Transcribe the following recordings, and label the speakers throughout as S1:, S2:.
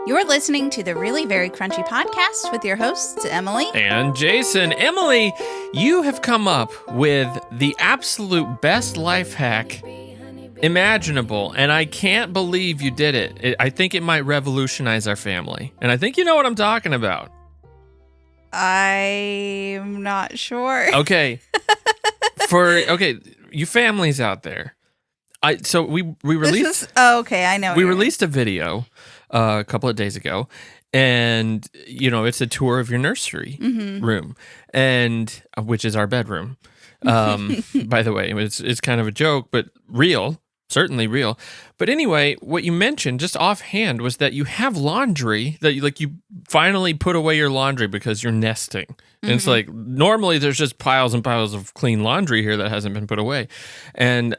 S1: You're listening to the Really Very Crunchy podcast with your hosts, Emily
S2: and Jason. Emily, you have come up with the absolute best life hack imaginable, and I can't believe you did it. I think it might revolutionize our family, and I think you know what I'm talking about.
S1: I'm not sure.
S2: Okay. You families out there. We released.
S1: Okay, I know.
S2: We released a video a couple of days ago, and it's a tour of your nursery room, and which is our bedroom. By the way, it's kind of a joke, but real. Certainly real. But anyway, what you mentioned just offhand was that you have laundry that you finally put away your laundry because you're nesting. And it's like normally there's just piles and piles of clean laundry here that hasn't been put away. And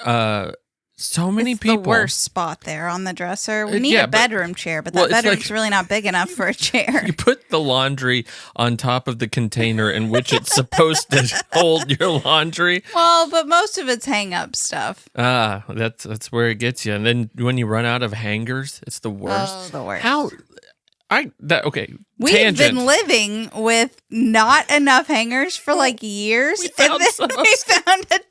S2: so many people.
S1: The worst spot there on the dresser. We need a bedroom chair, but that bedroom's really not big enough for a chair.
S2: You put the laundry on top of the container in which it's supposed to hold your laundry.
S1: Well, but most of it's hang-up stuff.
S2: That's where it gets you. And then when you run out of hangers, it's the worst.
S1: Oh, the worst.
S2: We've
S1: been living with not enough hangers for years.
S2: We found
S1: a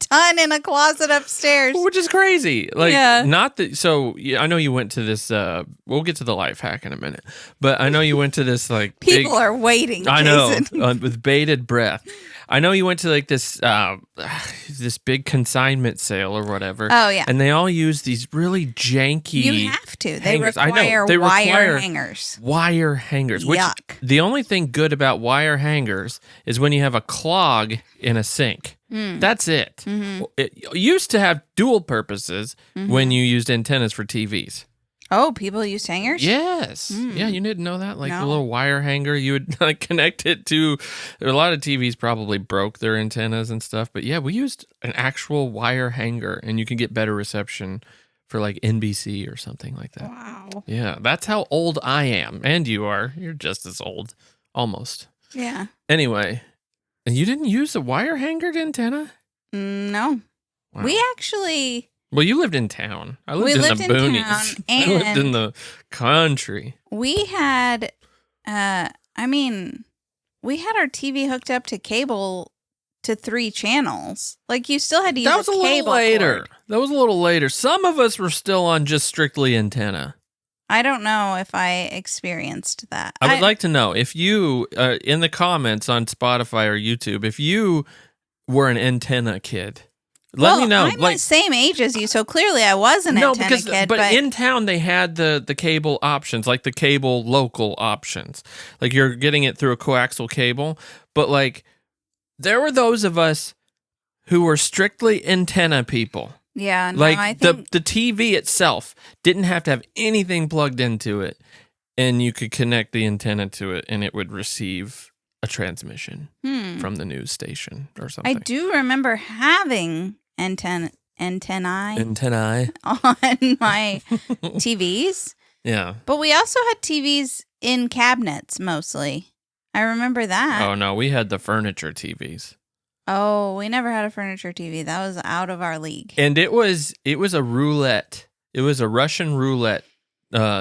S1: ton in a closet upstairs,
S2: which is crazy. I know you went to this. We'll get to the life hack in a minute, but I know you went to this
S1: people are waiting.
S2: I know
S1: Jason.
S2: With bated breath. I know you went to this big consignment sale or whatever.
S1: Oh yeah,
S2: and they all use these really janky.
S1: You have to. They
S2: hangers.
S1: require wire hangers.
S2: Wire hangers. Which
S1: Yuck.
S2: The only thing good about wire hangers is when you have a clog in a sink. That's it. Mm-hmm. It used to have dual purposes when you used antennas for TVs.
S1: Oh, people use hangers?
S2: Yes. Yeah, you didn't know that?
S1: No.
S2: The little wire hanger, you would connect it to... A lot of TVs probably broke their antennas and stuff, but yeah, we used an actual wire hanger, and you can get better reception for NBC or something like that.
S1: Wow.
S2: Yeah, that's how old I am. And you are. You're just as old. Almost.
S1: Yeah.
S2: Anyway, and you didn't use a wire hangered antenna?
S1: No.
S2: Wow.
S1: We actually...
S2: Well, you lived in town. I lived in the boonies.
S1: Town,
S2: I lived in the country.
S1: We had, we had our TV hooked up to cable to 3 channels. You still had to use
S2: a cable little later.
S1: cord.
S2: That was a little later. Some of us were still on just strictly antenna.
S1: I don't know if I experienced that.
S2: I would like to know if you, in the comments on Spotify or YouTube, if you were an antenna kid. Let me know.
S1: I'm the same age as you, so clearly I was an antenna kid.
S2: But in town they had the cable options, the cable local options. You're getting it through a coaxial cable. But there were those of us who were strictly antenna people.
S1: Yeah, no, I think
S2: the TV itself didn't have to have anything plugged into it, and you could connect the antenna to it, and it would receive a transmission from the news station or something.
S1: I do remember having antennae on my TVs.
S2: Yeah.
S1: But we also had TVs in cabinets mostly. I remember that.
S2: Oh, no, we had the furniture TVs.
S1: Oh, we never had a furniture TV. That was out of our league.
S2: And it was a roulette. It was a Russian roulette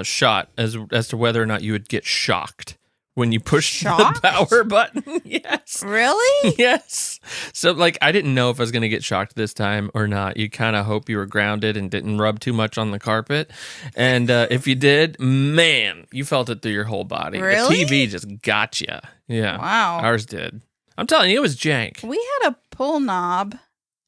S2: shot as to whether or not you would get shocked when you pushed the power button. Yes.
S1: Really?
S2: Yes. So I didn't know if I was going to get shocked this time or not. You kind of hope you were grounded and didn't rub too much on the carpet. And if you did, man, you felt it through your whole body.
S1: Really?
S2: The TV just got you. Yeah.
S1: Wow.
S2: Ours did. I'm telling you, it was jank.
S1: We had a pull knob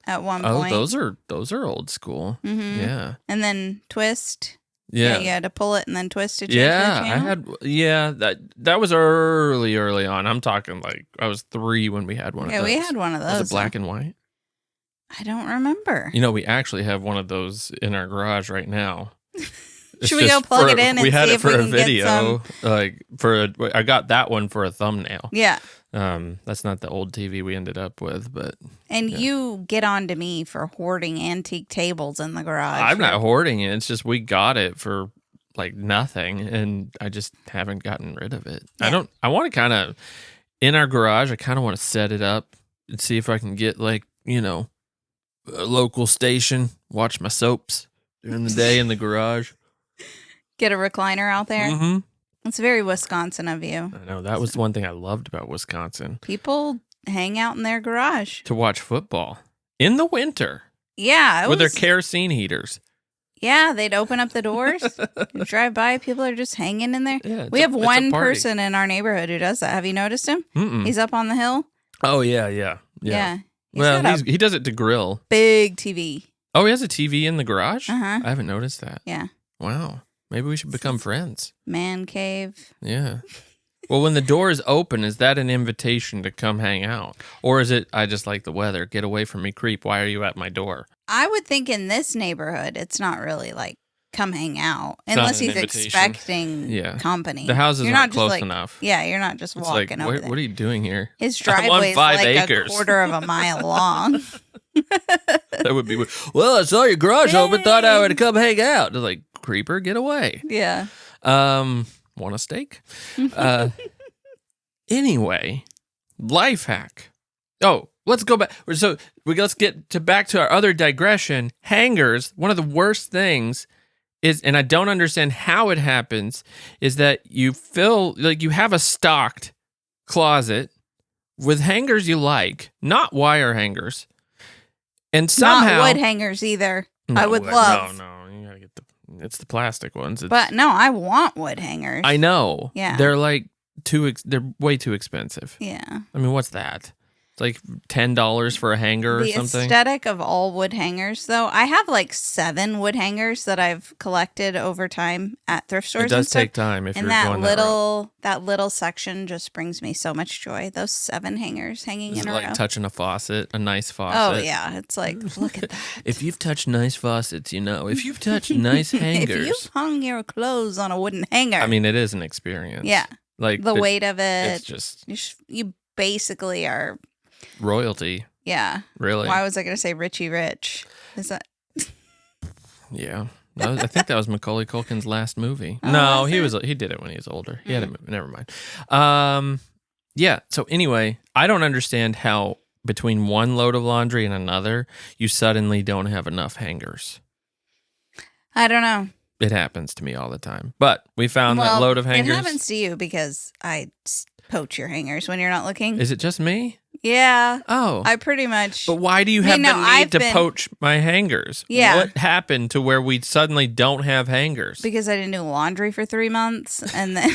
S1: at one point.
S2: Oh, those are old school.
S1: Mm-hmm.
S2: Yeah.
S1: And then twist.
S2: Yeah.
S1: You had to pull it and then twist to change the channel.
S2: That was early on. I'm talking I was 3 when we had one of those.
S1: Yeah, we had one of those.
S2: Was it black and white?
S1: I don't remember.
S2: We actually have one of those in our garage right now.
S1: Should we go plug it in and see if we can get some?
S2: I got that one for a thumbnail.
S1: Yeah.
S2: That's not the old TV we ended up with, but...
S1: And you get on to me for hoarding antique tables in the garage.
S2: I'm not hoarding it. It's just we got it for, nothing, and I just haven't gotten rid of it.
S1: Yeah.
S2: I want to kind of... In our garage, I kind of want to set it up and see if I can get, a local station, watch my soaps during the day in the garage.
S1: Get a recliner out there.
S2: Mm-hmm.
S1: It's very Wisconsin of you.
S2: I know. That was one thing I loved about Wisconsin.
S1: People hang out in their garage.
S2: To watch football in the winter.
S1: Yeah.
S2: With their kerosene heaters.
S1: Yeah, they'd open up the doors. You drive by, people are just hanging in there.
S2: Yeah,
S1: we have one person in our neighborhood who does that. Have you noticed him?
S2: Mm-mm.
S1: He's up on the hill.
S2: Oh, yeah. Well, he does it to grill.
S1: Big TV.
S2: Oh, he has a TV in the garage?
S1: Uh-huh.
S2: I haven't noticed that.
S1: Yeah.
S2: Wow. Maybe we should become friends.
S1: Man cave.
S2: Yeah. Well, when the door is open, is that an invitation to come hang out? Or is it, I just like the weather, get away from me, creep, why are you at my door?
S1: I would think in this neighborhood, it's not really like, come hang out. Unless he's expecting company.
S2: The house is not close enough.
S1: Yeah, you're not just walking over there.
S2: What are you doing here?
S1: His driveway is like acres. A quarter of a mile long.
S2: That would be, well, I saw your garage open, thought I would come hang out. They're like, creeper, get away.
S1: Yeah.
S2: Want a steak? Anyway, life hack. Oh, let's go back. So let's get back to our other digression. Hangers, one of the worst things is, and I don't understand how it happens, is that you have a stocked closet with hangers you like, not wire hangers. And somehow...
S1: Not wood hangers either. I would love...
S2: No. You gotta get it's the plastic ones.
S1: But no, I want wood hangers.
S2: I know.
S1: Yeah.
S2: They're like they're way too expensive.
S1: Yeah.
S2: I mean, what's that? It's like $10 for a hanger or something.
S1: The aesthetic of all wood hangers, though, I have like 7 wood hangers that I've collected over time at thrift stores.
S2: It does take time if you're going
S1: that little section just brings me so much joy. Those 7 hangers hanging in a row.
S2: It's like touching a faucet, a nice faucet.
S1: Oh yeah, it's like, look at that.
S2: If you've touched nice faucets, you know. If you've touched nice hangers,
S1: if you've hung your clothes on a wooden hanger,
S2: I mean, it is an experience.
S1: Yeah,
S2: like
S1: the weight of it.
S2: It's just
S1: you basically are.
S2: Royalty.
S1: Yeah.
S2: Really?
S1: Why was I going to say Richie Rich? Is that?
S2: Yeah. I think that was Macaulay Culkin's last movie.
S1: Oh,
S2: no, he did it when he was older. He had a movie. Never mind. Yeah. So anyway, I don't understand how between one load of laundry and another, you suddenly don't have enough hangers.
S1: I don't know.
S2: It happens to me all the time. But we found that load of hangers.
S1: It happens to you because I poach your hangers when you're not looking.
S2: Is it just me?
S1: Yeah.
S2: Oh.
S1: I pretty much.
S2: But why do you have the need to poach my hangers?
S1: Yeah.
S2: What happened to where we suddenly don't have hangers?
S1: Because I didn't do laundry for 3 months and then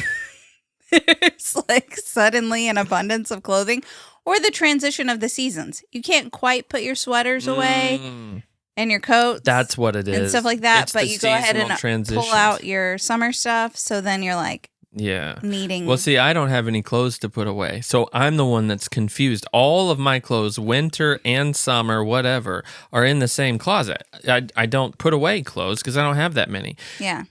S1: there's like suddenly an abundance of clothing or the transition of the seasons. You can't quite put your sweaters away and your coats.
S2: That's what it is.
S1: And stuff like that.
S2: It's
S1: but you go ahead and pull out your summer stuff. So then you're like, needing.
S2: Well, see, I don't have any clothes to put away, so I'm the one that's confused. All of my clothes, winter and summer, whatever, are in the same closet. I don't put away clothes because I don't have that many.
S1: Yeah.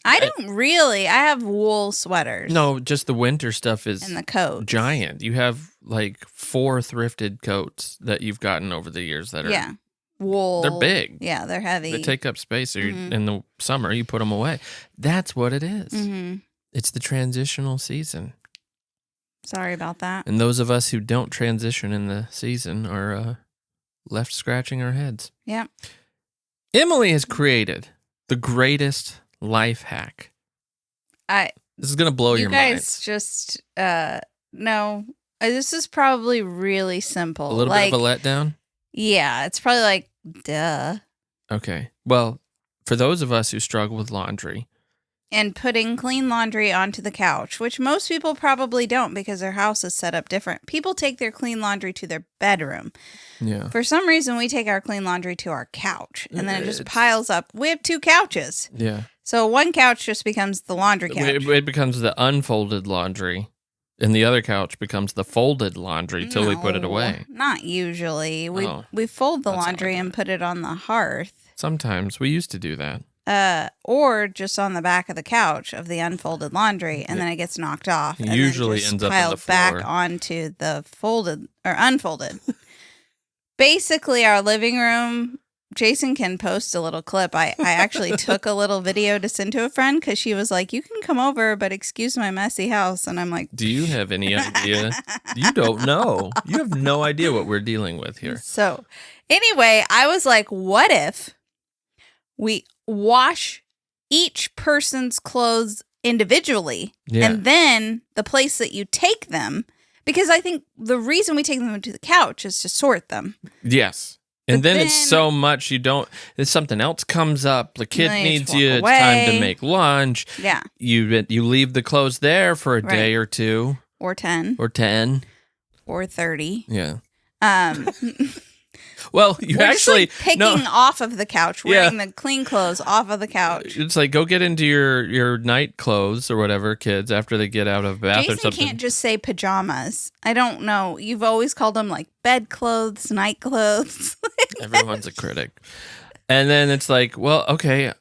S1: I don't really. I have wool sweaters.
S2: No, just the winter stuff is
S1: and the coat
S2: giant. You have like 4 thrifted coats that you've gotten over the years that are
S1: wool.
S2: They're big.
S1: Yeah, they're heavy.
S2: They take up space. So in the summer, you put them away. That's what it is. Mm-hmm. It's the transitional season.
S1: Sorry about that.
S2: And those of us who don't transition in the season are left scratching our heads.
S1: Yeah.
S2: Emily has created the greatest life hack. This is going to blow your mind. You
S1: guys just, no. This is probably really simple.
S2: A little bit of a letdown?
S1: Yeah. It's probably like, duh.
S2: Okay. Well, for those of us who struggle with laundry,
S1: and putting clean laundry onto the couch, which most people probably don't because their house is set up different. People take their clean laundry to their bedroom.
S2: Yeah.
S1: For some reason, we take our clean laundry to our couch, and then it just piles up. We have 2 couches.
S2: Yeah.
S1: So one couch just becomes the laundry couch.
S2: It becomes the unfolded laundry, and the other couch becomes the folded laundry till we put it away.
S1: Not usually. We fold the laundry and put it on the hearth.
S2: Sometimes. We used to do that.
S1: Or just on the back of the couch of the unfolded laundry, and then it gets knocked off. And
S2: usually
S1: then
S2: ends up on the floor.
S1: Back onto the folded or unfolded. Basically, our living room. Jason can post a little clip. I actually took a little video to send to a friend because she was like, "You can come over, but excuse my messy house." And I'm like,
S2: "Do you have any idea? You don't know. You have no idea what we're dealing with here."
S1: So, anyway, I was like, "What if we wash each person's clothes individually.
S2: Yeah.
S1: And then the place that you take them, because I think the reason we take them to the couch is to sort them.
S2: Yes. And
S1: But
S2: then it's so much if something else comes up, the kid
S1: Then you
S2: needs
S1: just walk
S2: you, it's time to
S1: away.
S2: make lunch.
S1: Yeah.
S2: You leave the clothes there for a day
S1: Right.
S2: or two
S1: Or 10
S2: or 10.
S1: or 30.
S2: Yeah.
S1: Um,
S2: Well, you
S1: we're
S2: actually
S1: just like
S2: no.
S1: picking off of the couch, wearing the clean clothes off of the couch.
S2: It's like go get into your night clothes or whatever, kids, after they get out of bath or
S1: Jason
S2: something.
S1: can't just say pajamas. I don't know. You've always called them like bed clothes, night clothes.
S2: Everyone's a critic. And then it's like, well, okay,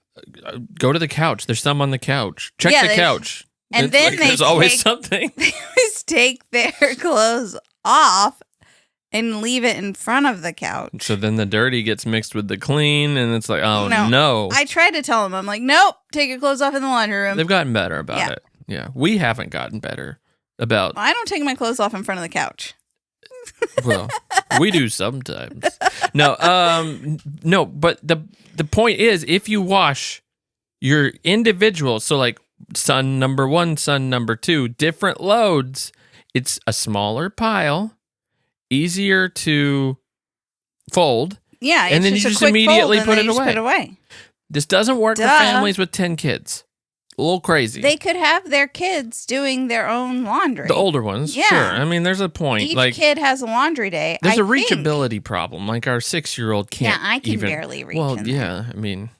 S2: go to the couch. There's some on the couch. Check
S1: Yeah,
S2: the
S1: there's-
S2: couch.
S1: and
S2: It's
S1: then
S2: like,
S1: they
S2: there's always
S1: take-
S2: something.
S1: They always take their clothes off and leave it in front of the couch.
S2: So then the dirty gets mixed with the clean, and it's like, oh
S1: No.
S2: no.
S1: I tried to tell them, I'm like, nope, take your clothes off in the laundry room.
S2: They've gotten better about
S1: Yeah.
S2: it. Yeah. We haven't gotten better about,
S1: I don't take my clothes off in front of the couch.
S2: well, we do sometimes. No, no, but the point is, if you wash your individual, so like son number 1, son number 2, different loads, it's a smaller pile, easier to fold.
S1: Yeah,
S2: And
S1: it's
S2: then you
S1: a
S2: just
S1: quick
S2: immediately
S1: fold,
S2: put
S1: and
S2: it
S1: then you just
S2: away.
S1: Put it away.
S2: This doesn't work for
S1: Duh.
S2: families with 10 kids. A little crazy.
S1: They could have their kids doing their own laundry.
S2: The older ones,
S1: Yeah.
S2: sure. I mean, there's a point.
S1: Each
S2: like,
S1: kid has a laundry day.
S2: there's
S1: I
S2: a
S1: think.
S2: reachability problem. Like our 6-year-old can't.
S1: Yeah, I can
S2: even,
S1: barely reach.
S2: Well,
S1: in there.
S2: yeah. I mean,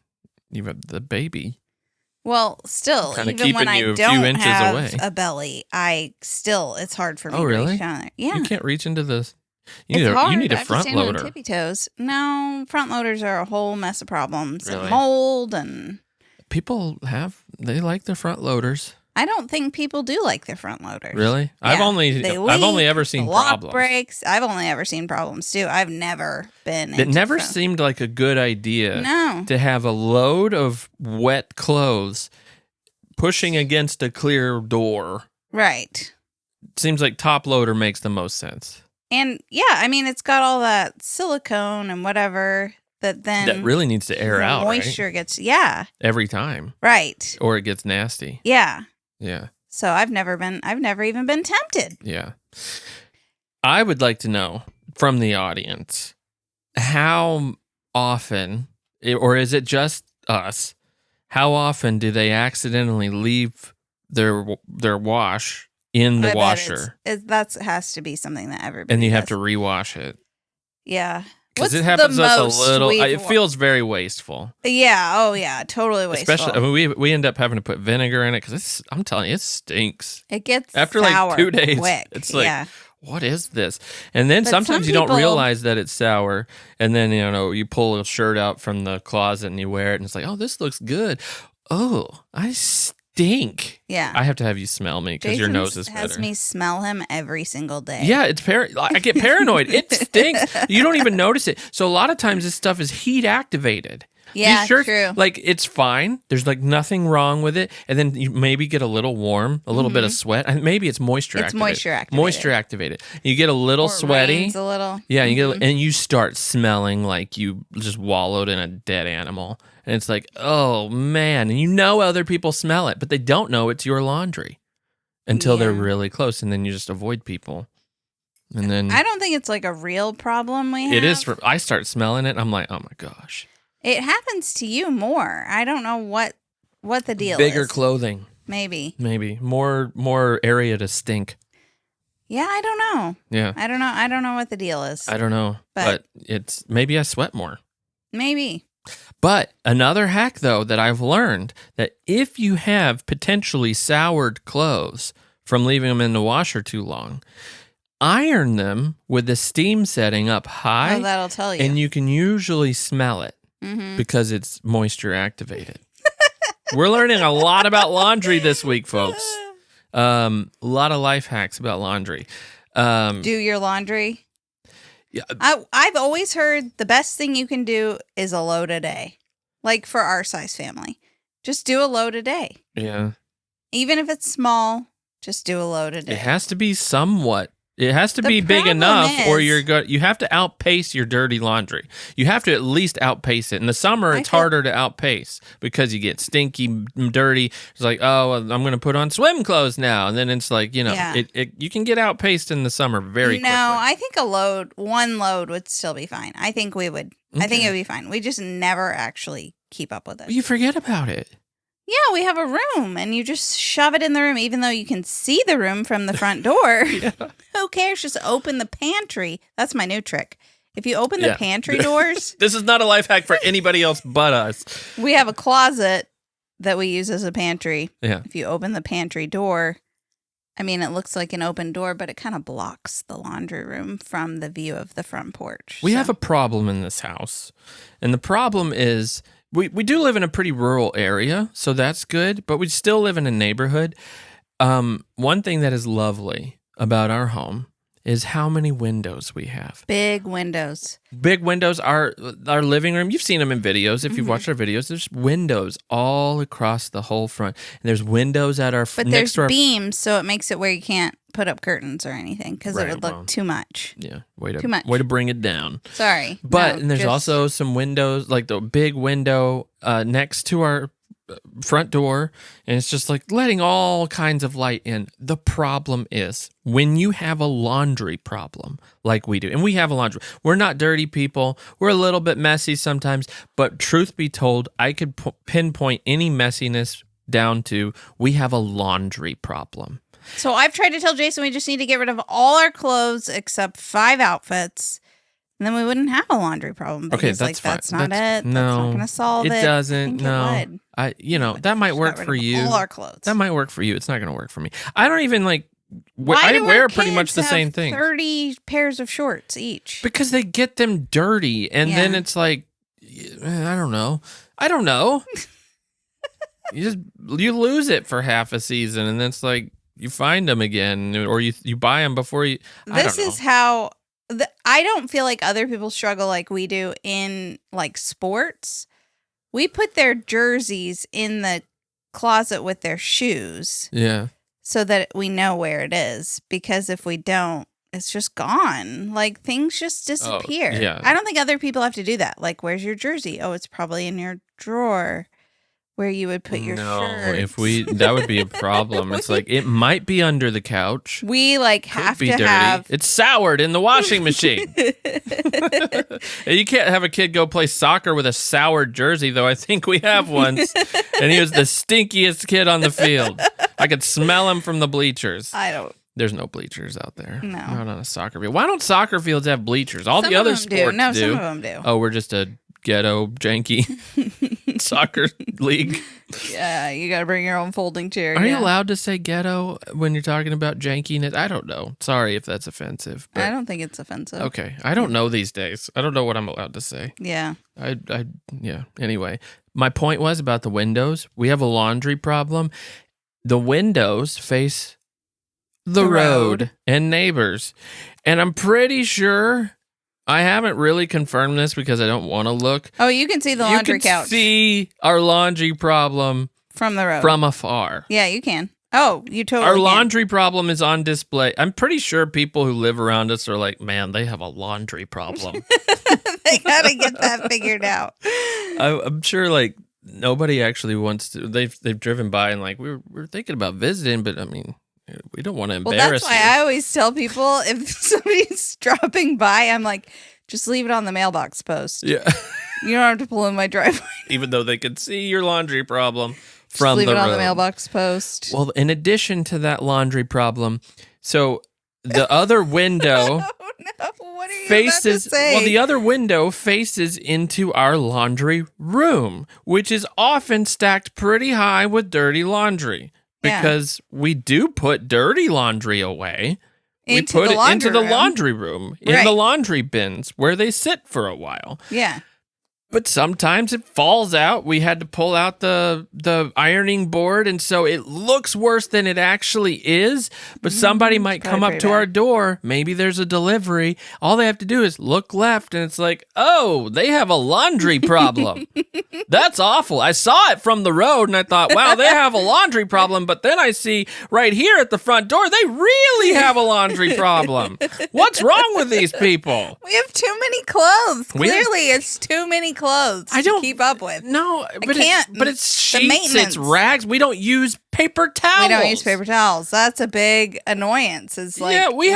S2: you have the baby.
S1: Well, still,
S2: Kinda
S1: even when
S2: keeping
S1: I
S2: you a few
S1: don't
S2: inches
S1: have
S2: away.
S1: a belly, it's hard for me
S2: Oh,
S1: to
S2: really?
S1: reach down there. Yeah.
S2: You can't reach into the.
S1: It's
S2: You
S1: hard.
S2: need
S1: I
S2: a
S1: have to
S2: front
S1: stand on
S2: loader.
S1: tippy toes. No, front loaders are a whole mess of problems. And
S2: Really?
S1: mold, and
S2: People they like their front loaders.
S1: I don't think people do like their front loaders.
S2: Really? I've
S1: Yeah.
S2: only
S1: They
S2: ever
S1: leak,
S2: seen
S1: the lock
S2: problems.
S1: breaks. I've only ever seen problems too. I've never been.
S2: It
S1: into
S2: never
S1: front-
S2: seemed like a good idea
S1: No.
S2: to have a load of wet clothes pushing against a clear door.
S1: Right.
S2: Seems like top loader makes the most sense.
S1: And yeah, I mean, it's got all that silicone and whatever that then
S2: That really needs to air
S1: the
S2: out, right?
S1: moisture gets. Yeah.
S2: Every time,
S1: Right.
S2: or it gets nasty.
S1: Yeah.
S2: Yeah,
S1: So I've never even been tempted.
S2: yeah. I would like to know from the audience how often, or is it just us? How often do they accidentally leave their wash in the
S1: I bet
S2: washer,
S1: That has to be something that everybody.
S2: and you have
S1: does.
S2: to rewash it?
S1: Yeah.
S2: Because
S1: What's
S2: it happens
S1: the
S2: us
S1: most
S2: a little.
S1: we've
S2: It feels very wasteful.
S1: Yeah. Oh, yeah. Totally wasteful.
S2: Especially, I mean, we end up having to put vinegar in it because I'm telling you, it stinks.
S1: it gets
S2: After
S1: sour
S2: like 2 days,
S1: quick.
S2: it's like,
S1: yeah.
S2: what is this? And then
S1: But
S2: sometimes
S1: some
S2: you don't
S1: people-
S2: realize that it's sour, and then you pull a shirt out from the closet and you wear it, and it's like, oh, this looks good. Oh, I stink.
S1: Yeah.
S2: I have to have you smell me because your nose is
S1: has
S2: better.
S1: me smell him every single day.
S2: Yeah, it's I get paranoid. It stinks. You don't even notice it. So a lot of times this stuff is heat activated.
S1: Yeah,
S2: These shirts,
S1: true.
S2: like it's fine. There's like nothing wrong with it, and then you maybe get a little warm, a little bit of sweat, and maybe it's moisture.
S1: Mm-hmm. It's
S2: activated.
S1: moisture activated.
S2: Moisture activated. You get a little
S1: Or it
S2: sweaty.
S1: rains a little.
S2: Yeah, you get, and you start smelling like you just wallowed in a dead animal, and it's like, oh man, and you know other people smell it, but they don't know it's your laundry until they're
S1: Yeah.
S2: really close, and then you just avoid people, and then
S1: I don't think it's like a real problem we have.
S2: it is. I start smelling it, and I'm like, oh my gosh,
S1: It happens to you more. I don't know what the deal
S2: bigger
S1: is.
S2: clothing,
S1: Maybe.
S2: maybe more area to stink.
S1: Yeah, I don't know.
S2: Yeah,
S1: I don't know what the deal is.
S2: I don't know,
S1: But-
S2: but it's maybe I sweat more.
S1: Maybe.
S2: But another hack, though, that I've learned that if you have potentially soured clothes from leaving them in the washer too long, iron them with the steam setting up high,
S1: Oh, that'll tell you.
S2: and you can usually smell it
S1: Mhm.
S2: because it's moisture activated. We're learning a lot about laundry this week, folks. A lot of life hacks about laundry.
S1: Do your laundry.
S2: Yeah.
S1: I've always heard the best thing you can do is a load a day. Like for our size family. Just do a load a day.
S2: Yeah.
S1: Even if it's small, just do a load a day.
S2: It has to be somewhat It has to
S1: The
S2: be big
S1: problem
S2: enough, or
S1: is-
S2: you have to outpace your dirty laundry. You have to at least outpace it. In the summer,
S1: I
S2: it's
S1: feel-
S2: harder to outpace because you get stinky, dirty. It's like, oh, well, I'm going to put on swim clothes now, and then it's like,
S1: Yeah.
S2: you can get outpaced in the summer very quickly.
S1: No, I think one load would still be fine. I think we would. I think it would be fine. We just never actually keep up with it.
S2: You forget about it.
S1: Yeah, we have a room, and you just shove it in the room, even though you can see the room from the front door. Who cares? Just open the pantry. That's my new trick. If you open the
S2: Yeah.
S1: pantry doors,
S2: This is not a life hack for anybody else but us.
S1: we have a closet that we use as a pantry.
S2: Yeah.
S1: If you open the pantry door, I mean, it looks like an open door, but it kind of blocks the laundry room from the view of the front porch.
S2: We have a problem in this house. And the problem is we do live in a pretty rural area, so that's good, but we still live in a neighborhood. One thing that is lovely about our home is how many windows we have.
S1: big windows.
S2: Big windows, our living room, you've seen them in videos. If you've watched our videos, there's windows all across the whole front. And there's windows at our
S1: But
S2: next
S1: there's
S2: to our
S1: beams, so it makes it where you can't put up curtains or anything because it
S2: Right,
S1: would look
S2: well.
S1: too much.
S2: Yeah,
S1: Too much.
S2: way to bring it down.
S1: Sorry.
S2: But
S1: No,
S2: and there's
S1: just-
S2: also some windows, like the big window next to our front door, and it's just like letting all kinds of light in. The problem is when you have a laundry problem like we do, and we have a laundry. We're not dirty people. We're a little bit messy sometimes, but truth be told, I could pinpoint any messiness down to we have a laundry problem.
S1: So I've tried to tell Jason we just need to get rid of all our clothes except 5 outfits. And then we wouldn't have a laundry problem. But
S2: Okay,
S1: he's
S2: that's
S1: like,
S2: fine.
S1: that's not
S2: That's-
S1: it. That's not
S2: no,
S1: going to solve it.
S2: It doesn't.
S1: I think
S2: No,
S1: It would.
S2: that might
S1: Just
S2: work
S1: got rid
S2: for
S1: of
S2: you.
S1: All our clothes.
S2: That might work for you. It's not going to work for me. I don't even like.
S1: Why
S2: I
S1: do our
S2: wear pretty much
S1: kids
S2: the
S1: have
S2: same thing
S1: 30 pairs of shorts each.
S2: because they get them dirty, and then
S1: Yeah.
S2: it's like, I don't know. you lose it for half a season, and then it's like you find them again, or you buy them before you. I
S1: This
S2: don't know.
S1: is how I don't feel like other people struggle like we do in like sports. We put their jerseys in the closet with their shoes
S2: Yeah.
S1: so that we know where it is, because if we don't, it's just gone. Like things just disappear.
S2: yeah.
S1: I don't think other people have to do that. Like, where's your jersey? Oh, it's probably in your drawer where you would put your shirts.
S2: that would be a problem. It's like it might be under the couch.
S1: We like
S2: Could
S1: have
S2: be
S1: to
S2: dirty.
S1: have
S2: It's soured in the washing machine. And you can't have a kid go play soccer with a soured jersey, though I think we have once. And he was the stinkiest kid on the field. I could smell him from the bleachers.
S1: I don't.
S2: There's no bleachers out there.
S1: No.
S2: Not on a soccer field. Why don't soccer fields have bleachers? All
S1: Some
S2: the
S1: of
S2: other
S1: them
S2: sports
S1: do. No,
S2: do.
S1: some of them do.
S2: Oh, we're just a ghetto, janky soccer league.
S1: Yeah, you got to bring your own folding chair.
S2: Are you
S1: yeah.
S2: allowed to say ghetto when you're talking about jankiness? I don't know. Sorry if that's offensive.
S1: I
S2: But
S1: don't think it's offensive.
S2: okay. I don't know these days. I don't know what I'm allowed to say.
S1: Yeah.
S2: Yeah. Anyway, my point was about the windows. We have a laundry problem. The windows face the road and neighbors. And I'm pretty sure, I haven't really confirmed this because I don't want to look.
S1: Oh, you can see the laundry
S2: you can
S1: couch
S2: see our laundry problem
S1: from the road.
S2: from afar.
S1: Yeah, you can. Oh, you totally
S2: Our
S1: can.
S2: laundry problem is on display. I'm pretty sure people who live around us are like, man, they have a laundry problem.
S1: They got to get that figured out.
S2: I'm sure like nobody actually wants to. They've driven by and like we're thinking about visiting, but I mean, we don't want to
S1: Well,
S2: embarrass
S1: that's why I always tell people if somebody's dropping by, I'm like, just leave it on the mailbox post.
S2: you. Yeah,
S1: You don't have to pull in my driveway.
S2: even though they could see your laundry problem
S1: Just
S2: from
S1: leave
S2: the
S1: it on
S2: road.
S1: the mailbox post.
S2: Well, in addition to that laundry problem, so the other window.
S1: Oh no! What are you
S2: faces
S1: about to say?
S2: well the other window faces into our laundry room, which is often stacked pretty high with dirty laundry
S1: Yeah.
S2: because we do put dirty laundry away.
S1: Into
S2: We put
S1: the
S2: it into
S1: laundry
S2: the
S1: room.
S2: laundry room in
S1: Right.
S2: the laundry bins where they sit for a while.
S1: Yeah.
S2: But sometimes it falls out. We had to pull out the ironing board, and so it looks worse than it actually is. But somebody might come up to our door. Maybe there's a delivery. All they have to do is look left, and it's like, oh, they have a laundry problem. That's awful. I saw it from the road, and I thought, wow, they have a laundry problem. But then I see right here at the front door, they really have a laundry problem. What's wrong with these people?
S1: We have too many clothes. Clearly, it's too many clothes to keep up with.
S2: No, but it's sheets,
S1: maintenance.
S2: it's rags. We don't use paper towels.
S1: We don't use paper towels. That's a big annoyance. It's like
S2: we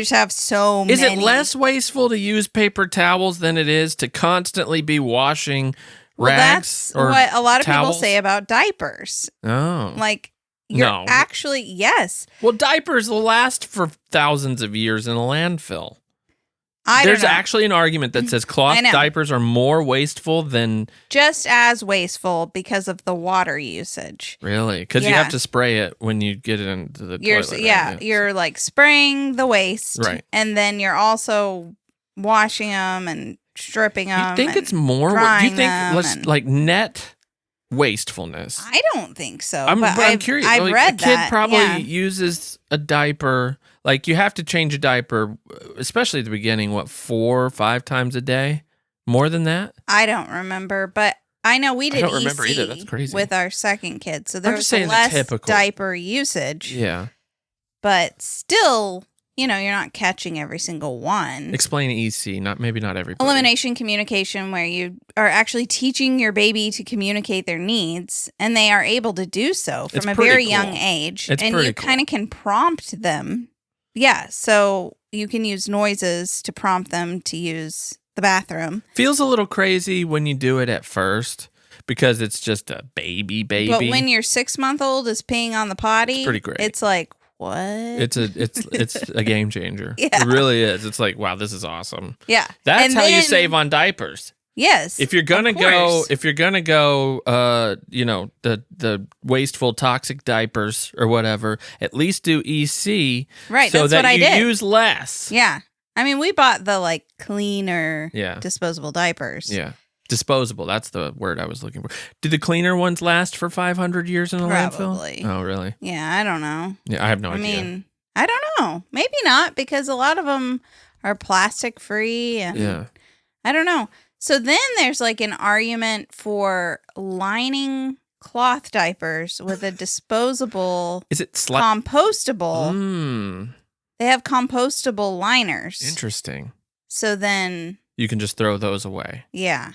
S1: just have so many.
S2: Is it less wasteful to use paper towels than it is to constantly be washing rags?
S1: That's what a lot of
S2: towels?
S1: people say about diapers.
S2: Oh,
S1: Like you're actually yes.
S2: Well, diapers will last for thousands of years in a landfill.
S1: There's
S2: actually an argument that says cloth diapers are more wasteful than...
S1: Just as wasteful because of the water usage.
S2: Really? Because you have to spray it when you get it into the toilet.
S1: Yeah, you're like spraying the waste.
S2: Right.
S1: And then you're also washing them and stripping them.
S2: You think it's more... Do you think like net wastefulness?
S1: I don't think so.
S2: I'm curious.
S1: I've read that.
S2: A kid probably uses a diaper... Like, you have to change a diaper, especially at the beginning, 4 or 5 times a day? More than that?
S1: I don't remember, but I know we did EC
S2: That's crazy.
S1: with our second kid, so there was less diaper usage.
S2: Yeah.
S1: But still, you're not catching every single one.
S2: Explain EC, maybe not everybody.
S1: Elimination communication, where you are actually teaching your baby to communicate their needs, and they are able to do so from a very young age. And you kind of can prompt them. Yeah, so you can use noises to prompt them to use the bathroom.
S2: Feels a little crazy when you do it at first because it's just a baby.
S1: But when your 6-month-old is peeing on the potty,
S2: it's pretty great.
S1: It's like, what?
S2: It's a game changer.
S1: Yeah.
S2: It really is. It's like, wow, this is awesome.
S1: Yeah.
S2: That's how you save on diapers.
S1: Yes.
S2: If you're gonna go, the wasteful toxic diapers or whatever, at least do EC,
S1: right?
S2: So
S1: that's
S2: that
S1: what I
S2: you
S1: did.
S2: use less.
S1: Yeah, I mean, we bought the cleaner, disposable diapers.
S2: Yeah, disposable. That's the word I was looking for. Did the cleaner ones last for 500 years in a landfill? Oh, really?
S1: Yeah, I don't know.
S2: Yeah, I have no idea.
S1: I mean, I don't know. Maybe not, because a lot of them are plastic free, and I don't know. So then there's an argument for lining cloth diapers with a disposable.
S2: Is it
S1: compostable? They have compostable liners.
S2: Interesting.
S1: So then
S2: you can just throw those away.
S1: Yeah.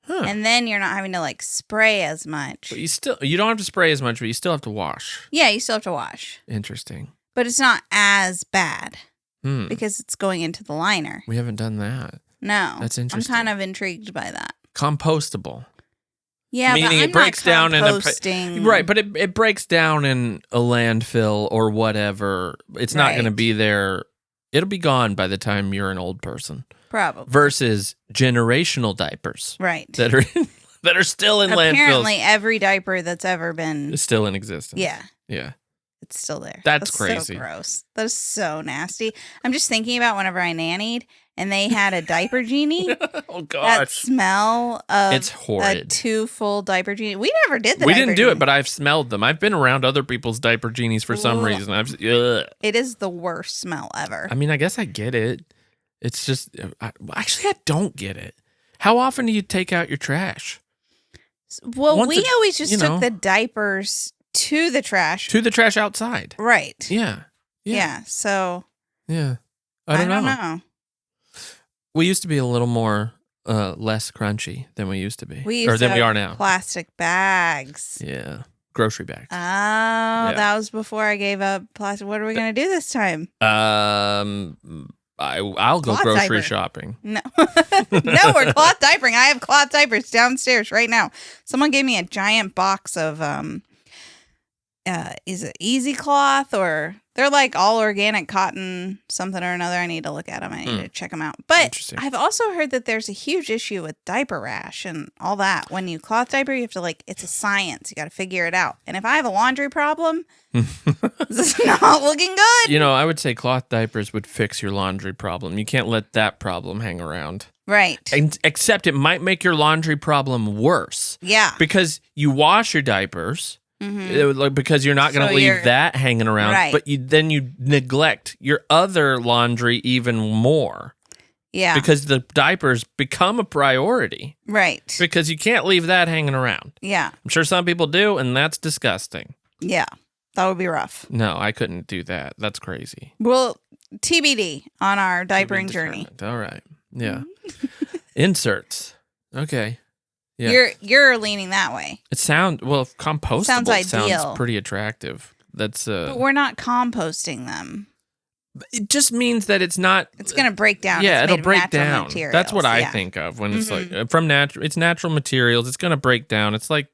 S2: Huh.
S1: And then you're not having to spray as much.
S2: But you don't have to spray as much, but you still have to wash.
S1: Yeah, you still have to wash.
S2: Interesting.
S1: But it's not as bad because it's going into the liner.
S2: We haven't done that.
S1: No.
S2: That's interesting.
S1: I'm kind of intrigued by that.
S2: Compostable.
S1: Yeah,
S2: meaning
S1: but
S2: it breaks down in
S1: right,
S2: but it breaks down in a landfill or whatever. It's not going to be there. It'll be gone by the time you're an old person.
S1: Probably.
S2: Versus generational diapers.
S1: Right.
S2: That are still in landfills.
S1: Apparently every diaper that's ever been
S2: is still in existence.
S1: Yeah.
S2: Yeah.
S1: It's still there.
S2: That's crazy.
S1: So gross. That is so nasty. I'm just thinking about whenever I nannied and they had a diaper genie.
S2: Oh gosh.
S1: That smell of
S2: it's horrid.
S1: A 2 full diaper genie. We never did the
S2: We
S1: diaper
S2: didn't do
S1: genie.
S2: it, but I've smelled them. I've been around other people's diaper genies for some reason.
S1: It is the worst smell ever.
S2: I mean, I guess I get it. It's just actually I don't get it. How often do you take out your trash?
S1: Well, we always just took the diapers to the trash.
S2: To the trash outside.
S1: Right.
S2: Yeah.
S1: So.
S2: Yeah. I don't know. We used to be a little more less crunchy than we used to be.
S1: We are now. Plastic bags.
S2: Yeah. Grocery bags.
S1: Oh, that was before I gave up plastic. What are we going to do this time?
S2: I'll go grocery shopping.
S1: No. No, we're cloth diapering. I have cloth diapers downstairs right now. Someone gave me a giant box of is it Easy Cloth, or They're like all organic cotton, something or another. I need to look at them. I need to check them out. But
S2: Interesting.
S1: I've also heard that there's a huge issue with diaper rash and all that. When you cloth diaper, you have to it's a science. You got to figure it out. And if I have a laundry problem, this is not looking good.
S2: You know, I would say cloth diapers would fix your laundry problem. You can't let that problem hang around.
S1: Right.
S2: Except it might make your laundry problem worse.
S1: Yeah.
S2: Because you wash your diapers. Because you're not going to leave that hanging around,
S1: right.
S2: but then you neglect your other laundry even more.
S1: Yeah.
S2: Because the diapers become a priority.
S1: Right.
S2: Because you can't leave that hanging around.
S1: Yeah.
S2: I'm sure some people do, and that's disgusting.
S1: Yeah. That would be rough.
S2: No, I couldn't do that. That's crazy.
S1: Well, TBD on our diapering journey.
S2: All right. Yeah. Inserts. Okay.
S1: Yeah. You're leaning that way.
S2: Compostable
S1: sounds ideal.
S2: Sounds pretty attractive. That's
S1: But we're not composting them.
S2: It just means that it's not.
S1: It's going to break down.
S2: Yeah,
S1: it'll
S2: break down.
S1: Materials.
S2: That's what I think of when it's from natural. It's natural materials. It's going to break down. It's like,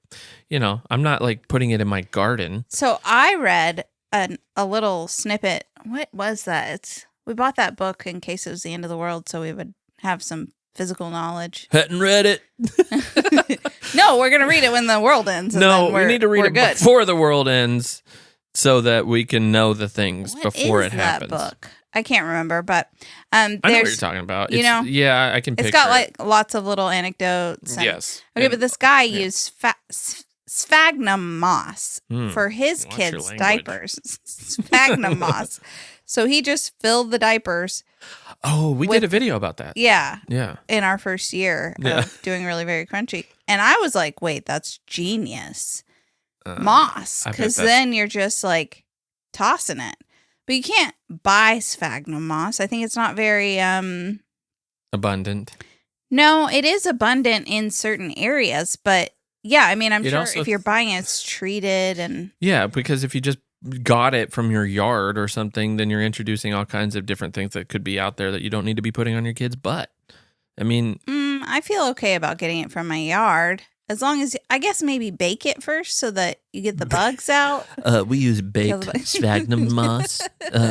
S2: I'm not like putting it in my garden.
S1: So I read a little snippet. What was that? We bought that book in case it was the end of the world, so we would have some physical knowledge.
S2: Hadn't read it.
S1: No, we're going to read it when the world ends.
S2: No, we need to read it before the world ends so that we can know the things before it happens.
S1: That book? I can't remember, but
S2: I know what you're talking about. Yeah, I can picture it.
S1: It's got lots of little anecdotes.
S2: Yes.
S1: Okay, but this guy used sphagnum moss for his kids' diapers. Sphagnum moss. So he just filled the diapers.
S2: Oh, we did a video about that.
S1: Yeah.
S2: Yeah.
S1: In our first year of doing Really Very Crunchy. And I was like, wait, that's genius. Moss. Because then you're just like tossing it. But you can't buy sphagnum moss. I think it's not very
S2: abundant.
S1: No, it is abundant in certain areas. But yeah, I mean, I'm sure if you're buying it, it's treated and.
S2: Yeah, because if you just got it from your yard or something, then you're introducing all kinds of different things that could be out there that you don't need to be putting on your kid's butt. I mean,
S1: I feel okay about getting it from my yard as long as I guess maybe bake it first so that you get the bugs out.
S2: We use baked sphagnum moss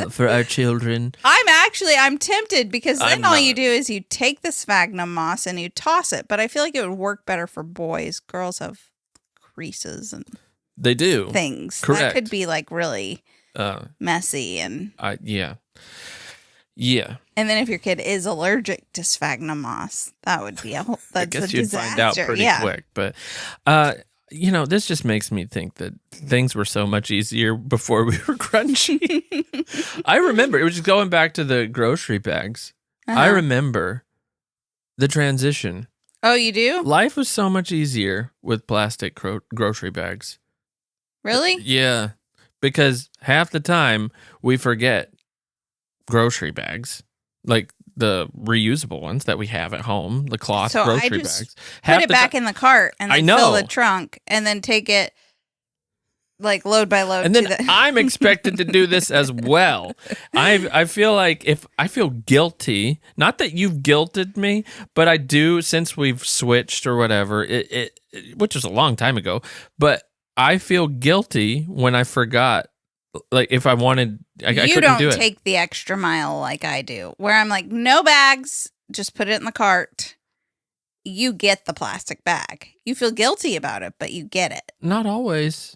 S2: for our children.
S1: I'm tempted because then all you do is you take the sphagnum moss and you toss it, but I feel like it would work better for boys. Girls have creases and
S2: they do
S1: things.
S2: Correct.
S1: That could be like really messy and
S2: yeah.
S1: And then if your kid is allergic to sphagnum moss, that would be that's
S2: I guess you'd
S1: disaster.
S2: find out pretty quick. But this just makes me think that things were so much easier before we were crunchy. I remember it was just going back to the grocery bags. I remember the transition.
S1: Oh, you do?
S2: Life was so much easier with plastic grocery bags.
S1: Really?
S2: Yeah, because half the time we forget grocery bags, like the reusable ones that we have at home, the cloth grocery bags.
S1: Put it back in the cart and then fill the trunk and then take it like load by load.
S2: And then I'm expected to do this as well. I feel like I feel guilty, not that you've guilted me, but I do since we've switched or whatever, it which was a long time ago, but I feel guilty when I forgot. Like if I wanted, I couldn't do it.
S1: You don't take the extra mile like I do, where I'm like, no bags, just put it in the cart. You get the plastic bag. You feel guilty about it, but you get it.
S2: Not always.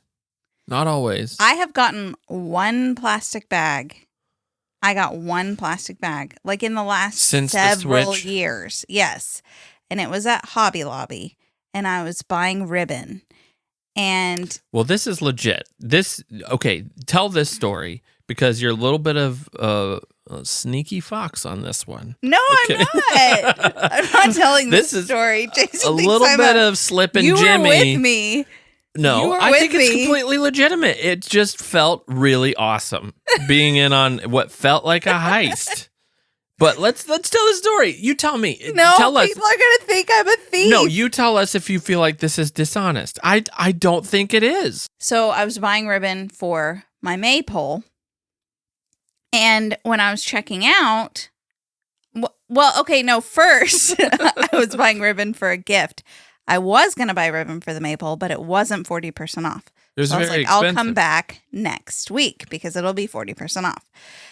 S2: Not always.
S1: I have gotten one plastic bag. I got one plastic bag, like in the last several years. Yes. And it was at Hobby Lobby, and I was buying ribbon. And
S2: well, this is legit. Tell this story because you're a little bit of a sneaky fox on this one.
S1: No, okay. I'm not. I'm not telling this story. Jason
S2: a little bit of slipping Jimmy.
S1: You were with me.
S2: No, I think it's completely legitimate. It just felt really awesome being in on what felt like a heist. But let's tell the story. You tell me.
S1: No,
S2: tell us.
S1: People are going to think I'm a thief.
S2: No, you tell us if you feel like this is dishonest. I don't think it is.
S1: So I was buying ribbon for my maypole. And when I was checking out, first I was buying ribbon for a gift. I was going to buy ribbon for the maypole, but it wasn't 40% off.
S2: It was
S1: So I was
S2: very
S1: like, I'll
S2: expensive.
S1: come back next week because it'll be 40% off.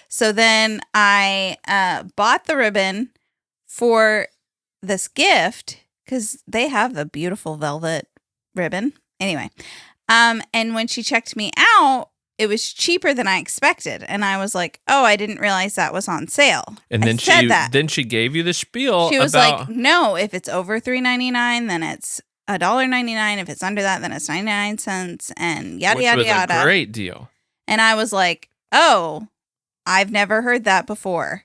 S1: So then I bought the ribbon for this gift because they have the beautiful velvet ribbon. Anyway, and when she checked me out, it was cheaper than I expected. And I was like, oh, I didn't realize that was on sale.
S2: And then she gave you the spiel.
S1: She was
S2: about,
S1: like, no, if it's over $3.99, then it's $1.99. If it's under that, then it's 99 cents and yada,
S2: which
S1: yada,
S2: was
S1: yada.
S2: a great deal.
S1: And I was like, oh, I've never heard that before.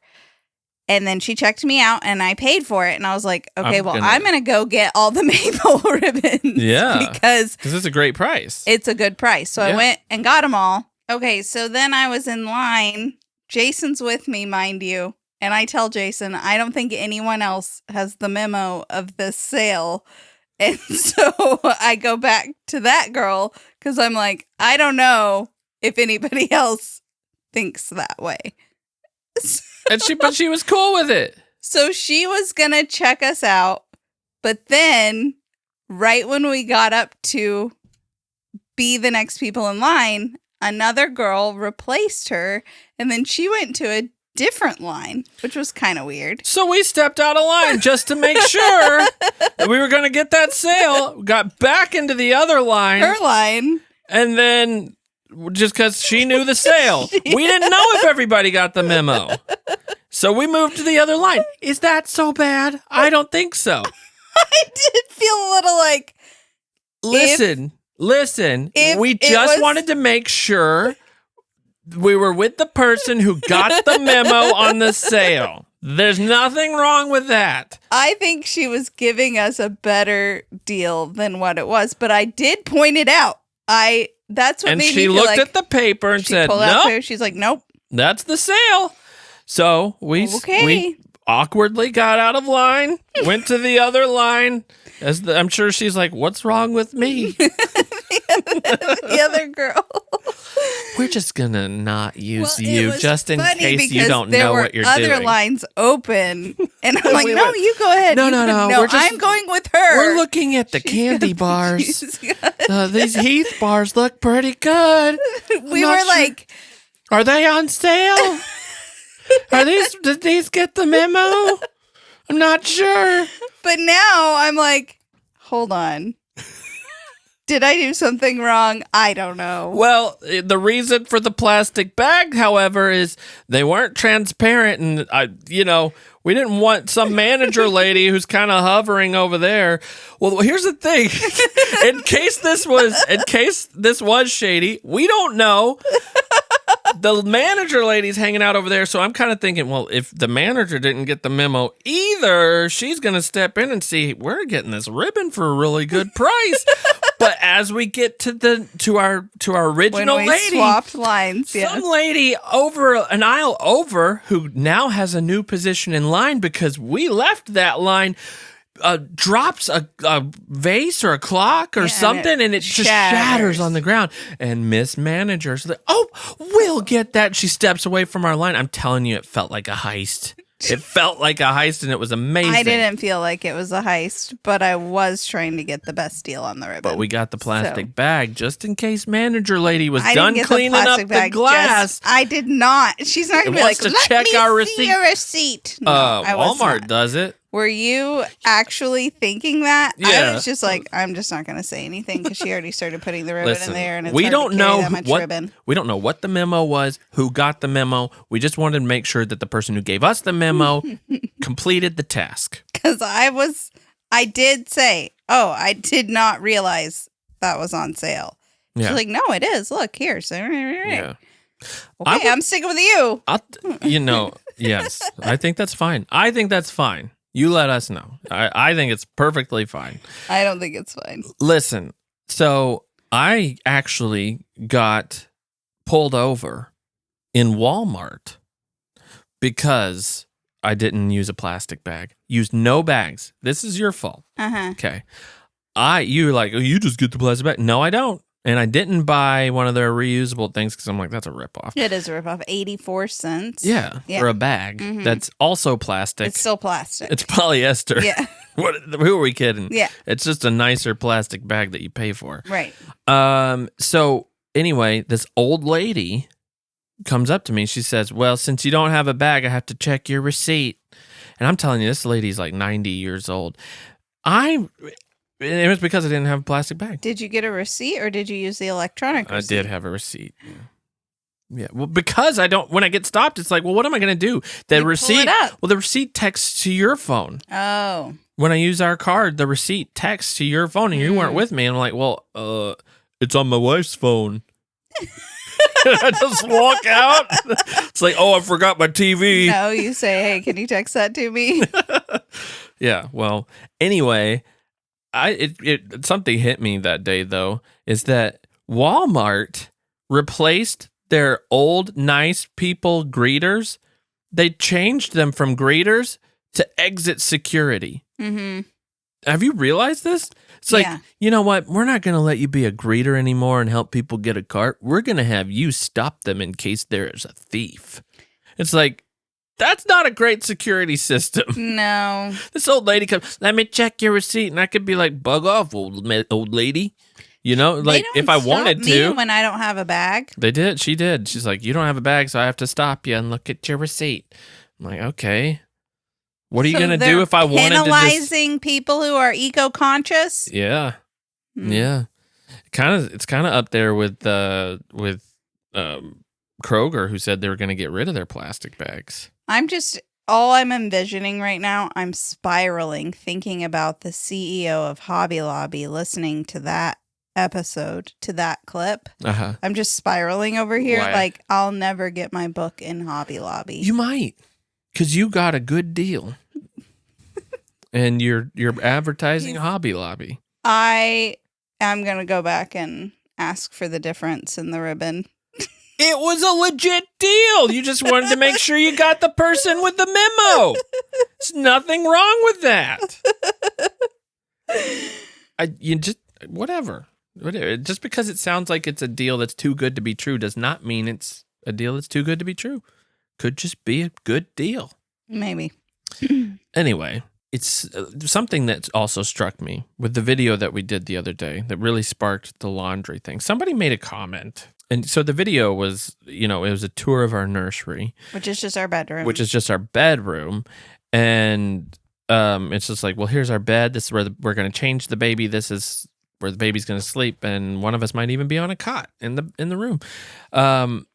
S1: And then she checked me out and I paid for it. And I was like, okay, I'm going to go get all the maple ribbons.
S2: Yeah.
S1: Because
S2: it's a great price.
S1: It's a good price. So I went and got them all. Okay, so then I was in line. Jason's with me, mind you. And I tell Jason, I don't think anyone else has the memo of this sale. And so I go back to that girl because I'm like, I don't know if anybody else thinks that way.
S2: But she was cool with it.
S1: So she was going to check us out. But then right when we got up to be the next people in line, another girl replaced her. And then she went to a different line, which was kind of weird.
S2: So we stepped out of line just to make sure that we were going to get that sale. Got back into the other line.
S1: Her line.
S2: And then just because she knew the sale. We didn't know if everybody got the memo. So we moved to the other line. Is that so bad? I don't think so.
S1: I did feel a little like...
S2: Listen. We just wanted to make sure we were with the person who got the memo on the sale. There's nothing wrong with that.
S1: I think she was giving us a better deal than what it was, but I did point it out. That's what made me feel like...
S2: And she looked at the paper and said,
S1: "Nope." She's like, "Nope,
S2: that's the sale." So we awkwardly got out of line, went to the other line. I'm sure she's like, "What's wrong with me?"
S1: The other girl.
S2: We're just gonna not use you just in case you don't know what you're doing.
S1: There were other lines open, and I'm like, "No, you go ahead."
S2: No.
S1: I'm going with her.
S2: We're looking at the candy bars. These Heath bars look pretty good.
S1: We were like,
S2: "Are they on sale? Did these get the memo? I'm not sure."
S1: But now I'm like, hold on. Did I do something wrong? I don't know.
S2: Well, the reason for the plastic bag, however, is they weren't transparent, and we didn't want some manager lady who's kind of hovering over there. Well, here's the thing: in case this was shady, we don't know. The manager lady's hanging out over there, so I'm kind of thinking, well, if the manager didn't get the memo either, she's going to step in and see, we're getting this ribbon for a really good price. But as we get to our original
S1: when we
S2: lady,
S1: swapped lines,
S2: some lady over an aisle over who now has a new position in line because we left that line, drops a vase or a clock or something, and it just shatters on the ground. And Miss Manager's like, "Oh, we'll get that." She steps away from our line. I'm telling you, it felt like a heist. It felt like a heist, and it was amazing.
S1: I didn't feel like it was a heist, but I was trying to get the best deal on the ribbon.
S2: But we got the plastic bag just in case Manager Lady was done cleaning up the glass.
S1: I did not. She's not going to be like, "Let me see your receipt." No,
S2: Walmart does it.
S1: Were you actually thinking that?
S2: Yeah.
S1: I was just like, I'm just not going to say anything because she already started putting the ribbon in there, and it's
S2: we
S1: hard
S2: don't
S1: to carry
S2: know
S1: that much ribbon.
S2: We don't know what the memo was, who got the memo. We just wanted to make sure that the person who gave us the memo completed the task.
S1: Because I did say, I did not realize that was on sale.
S2: Yeah.
S1: She's like, "No, it is. Look here." So,
S2: yeah.
S1: Okay, I'm sticking with you.
S2: Yes, I think that's fine. You let us know. I think it's perfectly fine.
S1: I don't think it's fine.
S2: Listen, so I actually got pulled over in Walmart because I didn't use a plastic bag. Used no bags. This is your fault. Okay. You were like, "Oh, you just get the plastic bag." No, I don't. And I didn't buy one of their reusable things because I'm like, that's a ripoff.
S1: It is a ripoff. 84 cents.
S2: Yeah, for a bag that's also plastic.
S1: It's still plastic.
S2: It's polyester.
S1: Yeah.
S2: Who are we kidding?
S1: Yeah.
S2: It's just a nicer plastic bag that you pay for.
S1: Right.
S2: So anyway, this old lady comes up to me. She says, well, since you don't have a bag, I have to check your receipt. And I'm telling you, this lady's like 90 years old. It was because I didn't have a plastic bag.
S1: Did you get a receipt or did you use the electronic receipt?
S2: I did have a receipt. Yeah. Well, because when I get stopped, it's like, well, what am I going to do? The receipt texts to your phone.
S1: Oh.
S2: When I use our card, the receipt texts to your phone and you weren't with me. And I'm like, well, it's on my wife's phone. I just walk out. It's like, oh, I forgot my TV.
S1: No, you say, hey, can you text that to me?
S2: Yeah. Well, anyway, something hit me that day though, is that Walmart replaced their old nice people greeters. They changed them from greeters to exit security. Mm-hmm. Have you realized this? It's like, you know what? We're not going to let you be a greeter anymore and help people get a cart. We're going to have you stop them in case there is a thief. It's like, that's not a great security system.
S1: No.
S2: This old lady comes, let me check your receipt. And I could be like, bug off, old lady. You know, like if I wanted to.
S1: When I don't have a bag.
S2: They did. She did. She's like, you don't have a bag, so I have to stop you and look at your receipt. I'm like, okay. What are you going to do if I wanted to
S1: penalizing people who are eco-conscious?
S2: Yeah. Yeah. It's kind of up there with Kroger, who said they were going to get rid of their plastic bags.
S1: All I'm envisioning right now, I'm spiraling thinking about the CEO of Hobby Lobby listening to that episode, to that clip.
S2: Uh-huh.
S1: I'm just spiraling over here.
S2: Why?
S1: Like, I'll never get my book in Hobby Lobby.
S2: You might, because you got a good deal. And you're advertising Hobby Lobby.
S1: I am going to go back and ask for the difference in the ribbon.
S2: It was a legit deal. You just wanted to make sure you got the person with the memo. There's nothing wrong with that. Whatever. Just because it sounds like it's a deal that's too good to be true does not mean it's a deal that's too good to be true. Could just be a good deal.
S1: Maybe.
S2: Anyway, it's something that also struck me with the video that we did the other day that really sparked the laundry thing. Somebody made a comment. And so the video was, it was a tour of our nursery.
S1: Which is just our bedroom.
S2: And it's just like, well, here's our bed. This is where we're going to change the baby. This is where the baby's going to sleep. And one of us might even be on a cot in the room. And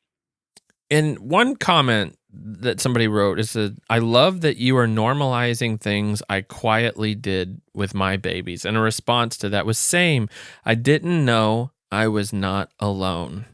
S2: one comment that somebody wrote is that, I love that you are normalizing things I quietly did with my babies. And a response to that was, same. I didn't know I was not alone.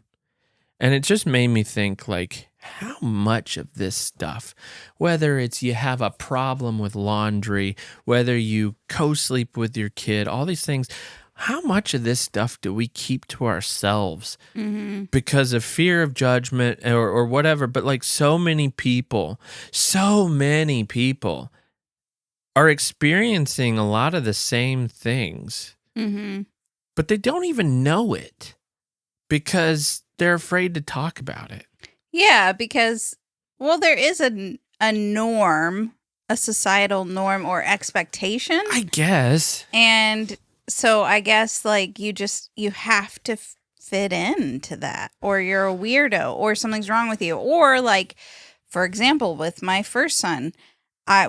S2: And it just made me think, like, how much of this stuff, whether it's you have a problem with laundry, whether you co-sleep with your kid, all these things, how much of this stuff do we keep to ourselves because of fear of judgment or whatever? But like so many people are experiencing a lot of the same things, but they don't even know it because they're afraid to talk about it.
S1: Yeah, because, well, there is a norm, a societal norm or expectation.
S2: I guess.
S1: And so I guess like you have to fit into that, or you're a weirdo, or something's wrong with you. Or like, for example, with my first son,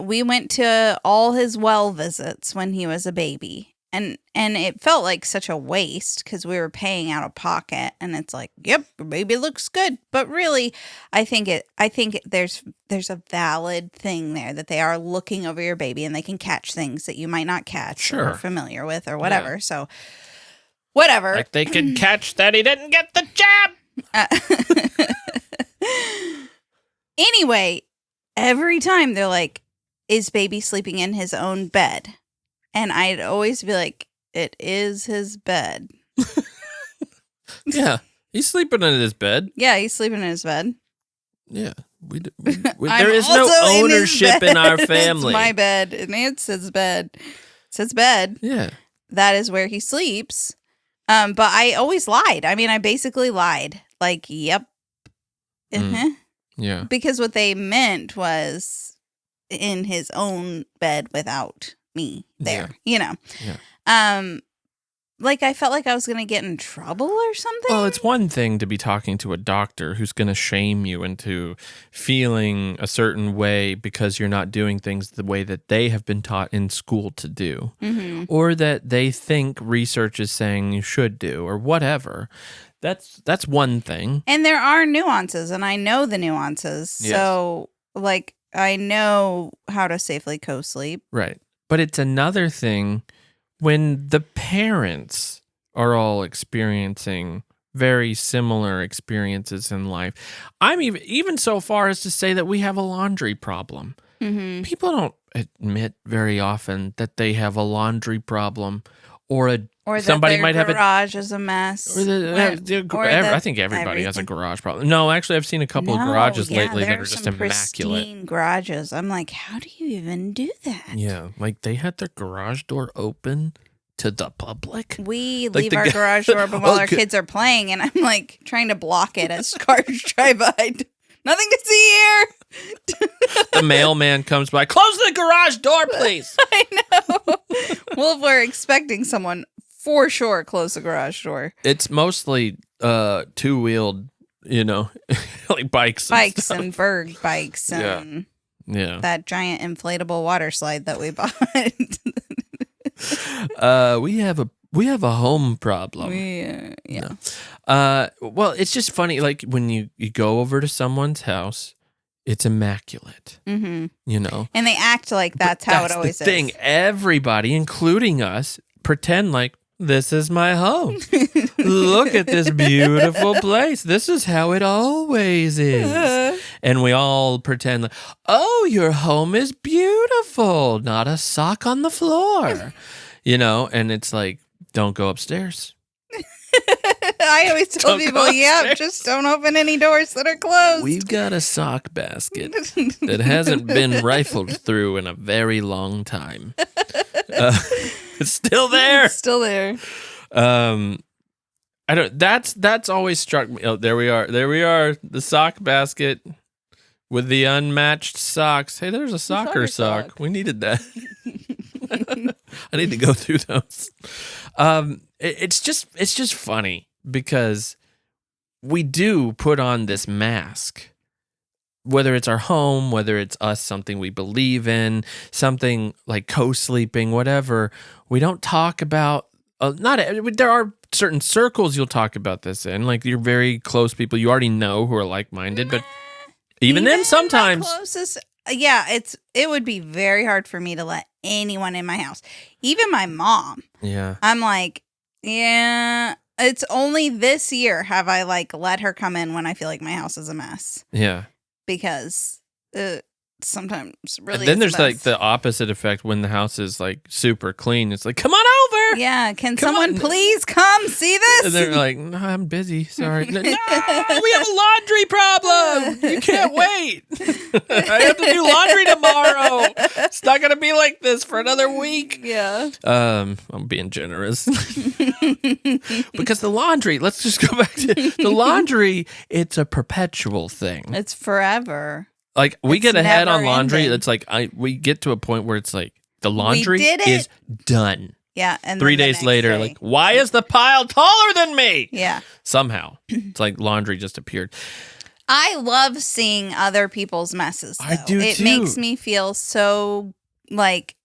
S1: we went to all his well visits when he was a baby. And it felt like such a waste because we were paying out of pocket, and it's like, yep, your baby looks good. But really, I think there's a valid thing there that they are looking over your baby and they can catch things that you might not catch or are familiar with or whatever. Yeah. So whatever.
S2: Like they can catch that he didn't get the jab.
S1: Anyway, every time they're like, is baby sleeping in his own bed? And I'd always be like, it is his bed.
S2: Yeah. He's sleeping in his bed.
S1: Yeah, he's sleeping in his bed.
S2: Yeah. There is no ownership in our family.
S1: It's my bed, and it's his bed. It's his bed.
S2: Yeah.
S1: That is where he sleeps. But I always lied. I mean, I basically lied. Like, yep.
S2: Yeah.
S1: Because what they meant was in his own bed without me there,
S2: Yeah.
S1: Like I felt like I was going to get in trouble or something.
S2: Well, it's one thing to be talking to a doctor who's going to shame you into feeling a certain way because you're not doing things the way that they have been taught in school to do, or that they think research is saying you should do, or whatever. That's one thing.
S1: And there are nuances, and I know the nuances.
S2: Yes.
S1: So, like, I know how to safely co-sleep.
S2: Right. But it's another thing when the parents are all experiencing very similar experiences in life. I'm even so far as to say that we have a laundry problem.
S1: Mm-hmm.
S2: People don't admit very often that they have a laundry problem, or somebody might have a
S1: garage is a mess.
S2: I think everybody has a garage problem. No, actually, I've seen a couple of garages lately that are just immaculate.
S1: Pristine garages. I'm like, how do you even do that?
S2: Yeah, like they had their garage door open to the public.
S1: We leave our garage door open while our kids are playing, and I'm like trying to block it as cars drive by. Nothing to see here.
S2: The mailman comes by. Close the garage door, please.
S1: I know. Well, if we're expecting someone, for sure, close the garage door.
S2: It's mostly two-wheeled, like bikes.
S1: Bikes and Berg bikes and
S2: yeah.
S1: that giant inflatable water slide that we bought.
S2: We have a home problem. Well, it's just funny. Like when you go over to someone's house, it's immaculate.
S1: Mm-hmm.
S2: And
S1: they act like that's how it always
S2: is. That's the thing. Everybody, including us, pretend like this is my home. Look at this beautiful place. This is how it always is. And we all pretend like, oh, your home is beautiful. Not a sock on the floor. And it's like, don't go upstairs.
S1: I always tell people, just don't open any doors that are closed.
S2: We've got a sock basket that hasn't been rifled through in a very long time. It's still there.
S1: It's still there.
S2: I don't. That's always struck me. Oh, there we are. The sock basket with the unmatched socks. Hey, there's a soccer sock. We needed that. I need to go through those. It's just funny because we do put on this mask, whether it's our home, whether it's us, something we believe in, something like co-sleeping, whatever. We don't talk about. There are certain circles you'll talk about this in, like your very close people you already know who are like-minded, but even then, sometimes
S1: my closest. It would be very hard for me to let anyone in my house, even my mom.
S2: Yeah,
S1: I'm like, it's only this year have I let her come in when I feel like my house is a mess.
S2: Yeah,
S1: because sometimes really.
S2: And then there's like the opposite effect when the house is like super clean. It's like, come on over.
S1: Yeah, can someone please come see this?
S2: And they're like, no, I'm busy. Sorry. No, we have a laundry problem. You can't wait. I have to do laundry tomorrow. It's not gonna be like this for another week.
S1: Yeah.
S2: I'm being generous. Because the laundry, let's just go back to the laundry. It's a perpetual thing.
S1: It's forever.
S2: Like we get ahead on laundry. Ending. It's like we get to a point where it's like the laundry is done.
S1: Yeah, and
S2: 3 days later, like, why is the pile taller than me?
S1: Yeah.
S2: Somehow. It's like laundry just appeared.
S1: I love seeing other people's messes, though.
S2: I do,
S1: It makes me feel so, like,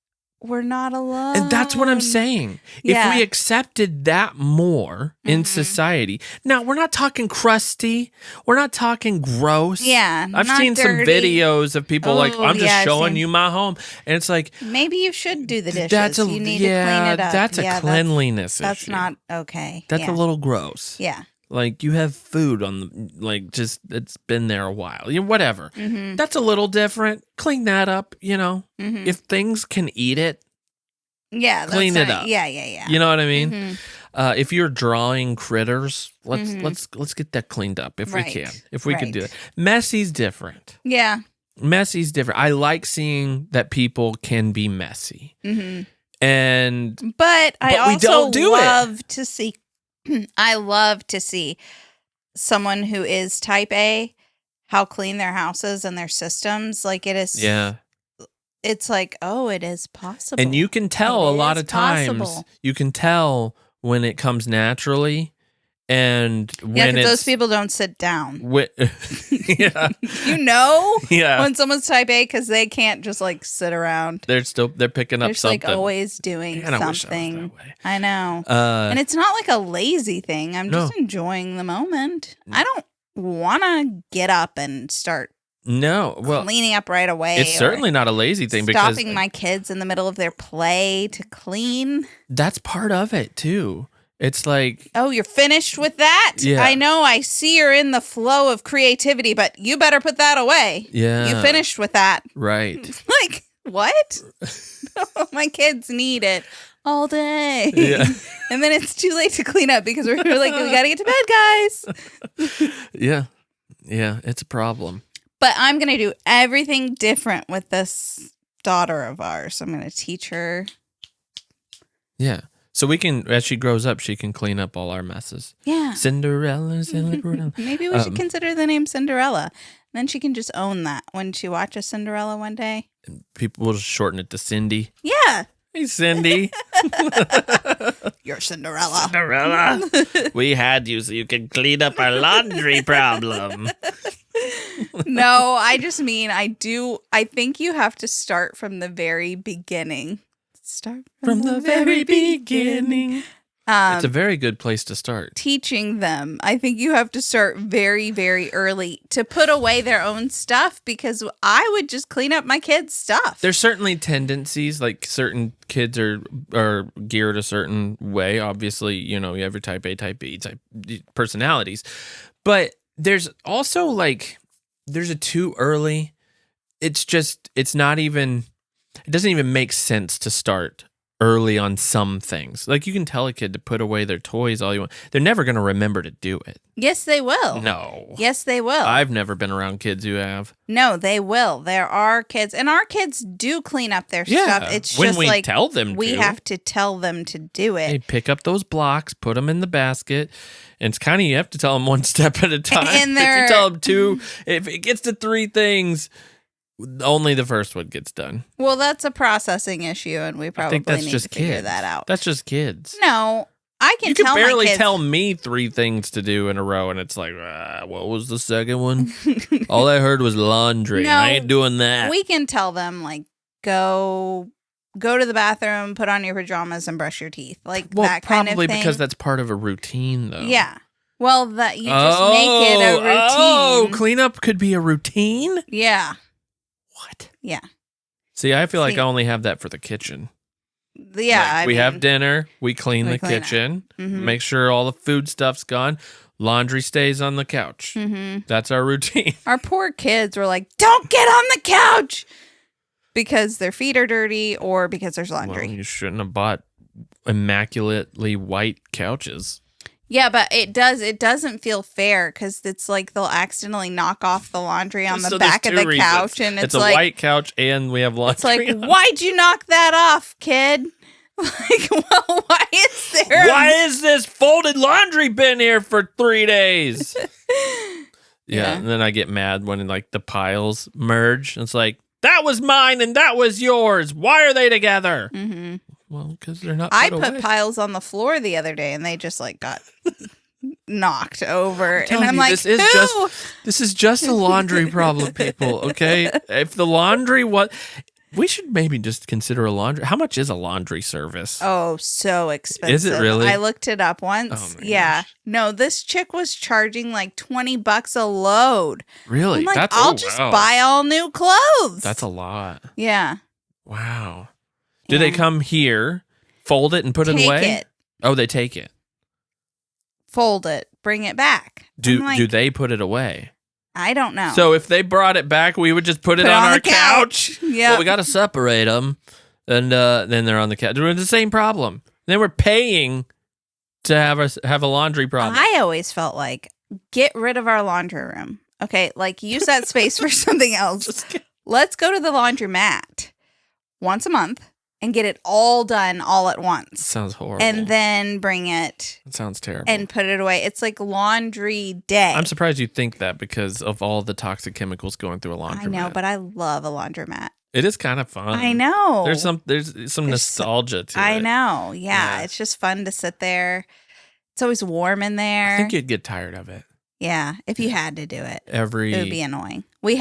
S1: we're not alone.
S2: And that's what I'm saying. If we accepted that more in society. Now, we're not talking crusty. We're not talking gross.
S1: Yeah,
S2: I've seen some videos of people I'm just showing you my home. And it's like,
S1: maybe you should do the dishes. You need to clean it up.
S2: That's a cleanliness issue.
S1: That's not okay.
S2: That's a little gross.
S1: Yeah.
S2: Like you have food on it's been there a while. Whatever.
S1: Mm-hmm.
S2: That's a little different. Clean that up, Mm-hmm. If things can eat it, clean it up.
S1: Yeah.
S2: You know what I mean?
S1: Mm-hmm.
S2: If you're drawing critters, let's get that cleaned up if we can. If we could do it. Messy's different.
S1: Yeah.
S2: Messy's different. I like seeing that people can be messy.
S1: Mm-hmm.
S2: But
S1: I also
S2: don't do
S1: love to see. I love to see someone who is type A, how clean their house is and their systems. Like it is.
S2: Yeah.
S1: it's like, oh, it is possible.
S2: And you can tell
S1: It
S2: a lot
S1: is
S2: of times,
S1: possible.
S2: you can tell when it comes naturally and
S1: Yeah,
S2: when
S1: 'cause
S2: it's.
S1: those people don't sit down.
S2: Yeah.
S1: You know
S2: Yeah.
S1: when someone's type A because they can't just like sit around.
S2: They're picking up
S1: They're just
S2: something.
S1: like always doing
S2: Man, I wish I was
S1: something.
S2: that way.
S1: I know.
S2: Uh,
S1: And it's not like a lazy thing. I'm just
S2: No.
S1: enjoying the moment. I don't want to get up and start
S2: no. Well,
S1: cleaning up right away.
S2: it's
S1: or
S2: certainly not a lazy thing because
S1: stopping my kids in the middle of their play to clean.
S2: that's part of it too. It's like,
S1: Oh, you're finished with that?
S2: Yeah.
S1: I know. I see you're in the flow of creativity, but you better put that away.
S2: yeah.
S1: You finished with that.
S2: Right.
S1: Like, what? My kids need it all day.
S2: Yeah.
S1: And then it's too late to clean up because we're like, we got to get to bed, guys.
S2: Yeah. Yeah. It's a problem.
S1: But I'm going to do everything different with this daughter of ours. I'm going to teach her.
S2: Yeah. So we can, as she grows up, she can clean up all our messes.
S1: Yeah.
S2: Cinderella.
S1: Maybe we should consider the name Cinderella. Then she can just own that when she watches Cinderella one day.
S2: People will just shorten it to Cindy.
S1: Yeah.
S2: Hey, Cindy.
S1: You're Cinderella.
S2: Cinderella. We had you so you can clean up our laundry problem.
S1: No, I just mean I think you have to start from the very beginning. Start
S2: From the very beginning. It's a
S1: Um,
S2: very good place to start.
S1: teaching them. I think you have to start very, very early to put away their own stuff because I would just clean up my kids' stuff.
S2: There's certainly tendencies, like certain kids are geared a certain way. Obviously, you have your type A, type B, type personalities. But there's also like, there's a too early. It doesn't even make sense to start early on some things. Like you can tell a kid to put away their toys all you want. They're never going to remember to do it.
S1: Yes, they will.
S2: No.
S1: Yes, they will.
S2: I've never been around kids who have.
S1: No, they will. There are kids, and our kids do clean up their stuff. It's
S2: when
S1: just
S2: we
S1: like
S2: tell them
S1: we
S2: to.
S1: have to tell them to do it.
S2: Hey, pick up those blocks, put them in the basket. And it's kind of, you have to tell them one step at a time.
S1: And
S2: if you tell them two, if it gets to three things, only the first one gets done.
S1: Well, that's a processing issue, and we
S2: I
S1: probably
S2: think that's
S1: need
S2: just
S1: to figure
S2: kids.
S1: that out.
S2: That's just kids.
S1: No, I can
S2: You can
S1: tell
S2: barely
S1: my kids.
S2: tell me three things to do in a row, and it's like, what was the second one? All I heard was laundry.
S1: No,
S2: I ain't doing that.
S1: We can tell them like go to the bathroom, put on your pajamas, and brush your teeth, like
S2: well,
S1: that kind of
S2: probably
S1: thing.
S2: because that's part of a routine, though.
S1: Yeah. Well, that you just make it a routine.
S2: Oh, cleanup could be a routine?
S1: Yeah.
S2: What?
S1: Yeah.
S2: See, I feel like
S1: See-
S2: I only have that for the kitchen.
S1: Yeah.
S2: Like, we have dinner, we clean
S1: we
S2: the
S1: clean it.
S2: kitchen,
S1: Mhm.
S2: make sure all the food stuff's gone, laundry stays on the couch.
S1: Mm-hmm.
S2: That's our routine.
S1: Our poor kids were like, "Don't get on the couch," because their feet are dirty or because there's laundry.
S2: Well, you shouldn't have bought immaculately white couches.
S1: Yeah, but it doesn't feel fair because it's like they'll accidentally knock off the laundry on the
S2: So there's
S1: back of
S2: two
S1: the
S2: reasons.
S1: couch, and
S2: It's a
S1: like
S2: white couch and we have laundry.
S1: it's like,
S2: on.
S1: why'd you knock that off, kid? Like, well, why is there?
S2: Why is this folded laundry been here for 3 days?
S1: Yeah.
S2: And then I get mad when like the piles merge. It's like, that was mine and that was yours. Why are they together?
S1: Mm-hmm.
S2: Well, because they're not.
S1: I
S2: put
S1: put
S2: away.
S1: piles on the floor the other day, and they just like got knocked over, and
S2: telling
S1: I'm
S2: you,
S1: like,
S2: this is
S1: "Who?"
S2: This is just a laundry problem, people. Okay, if the laundry we should maybe just consider a laundry. How much is a laundry service?
S1: Oh, so expensive.
S2: Is it really?
S1: I looked it up once.
S2: Oh my
S1: Yeah.
S2: gosh.
S1: No, this chick was charging like $20 a load.
S2: Really?
S1: I'm like,
S2: That's,
S1: I'll
S2: oh,
S1: just
S2: wow.
S1: buy all new clothes.
S2: That's a lot.
S1: Yeah.
S2: Wow. Do they
S1: Yeah.
S2: come here, fold it, and put it
S1: Take
S2: away?
S1: it,
S2: Oh, they take it.
S1: fold it, bring it back.
S2: Do
S1: I'm like,
S2: do they put it away?
S1: I don't know.
S2: So if they brought it back, we would just put it
S1: Put it
S2: on
S1: on
S2: our
S1: the couch.
S2: couch.
S1: Yeah.
S2: Well, we got to separate them, and then they're on the couch. We're the same problem. Then we're paying to have a laundry problem.
S1: I always felt like get rid of our laundry room. Okay, like use that space for something else. Let's go to the laundromat once a month and get it all done all at once.
S2: Sounds horrible.
S1: And then bring it
S2: It sounds terrible.
S1: and put it away. It's like laundry day.
S2: I'm surprised you think that because of all the toxic chemicals going through a laundromat.
S1: I know, but I love a laundromat.
S2: It is kind of fun.
S1: I know.
S2: There's some nostalgia to it.
S1: I know. Yeah, it's just fun to sit there. It's always warm in there.
S2: I think you'd get tired of it.
S1: Yeah, if you had to do it, it would be annoying. We've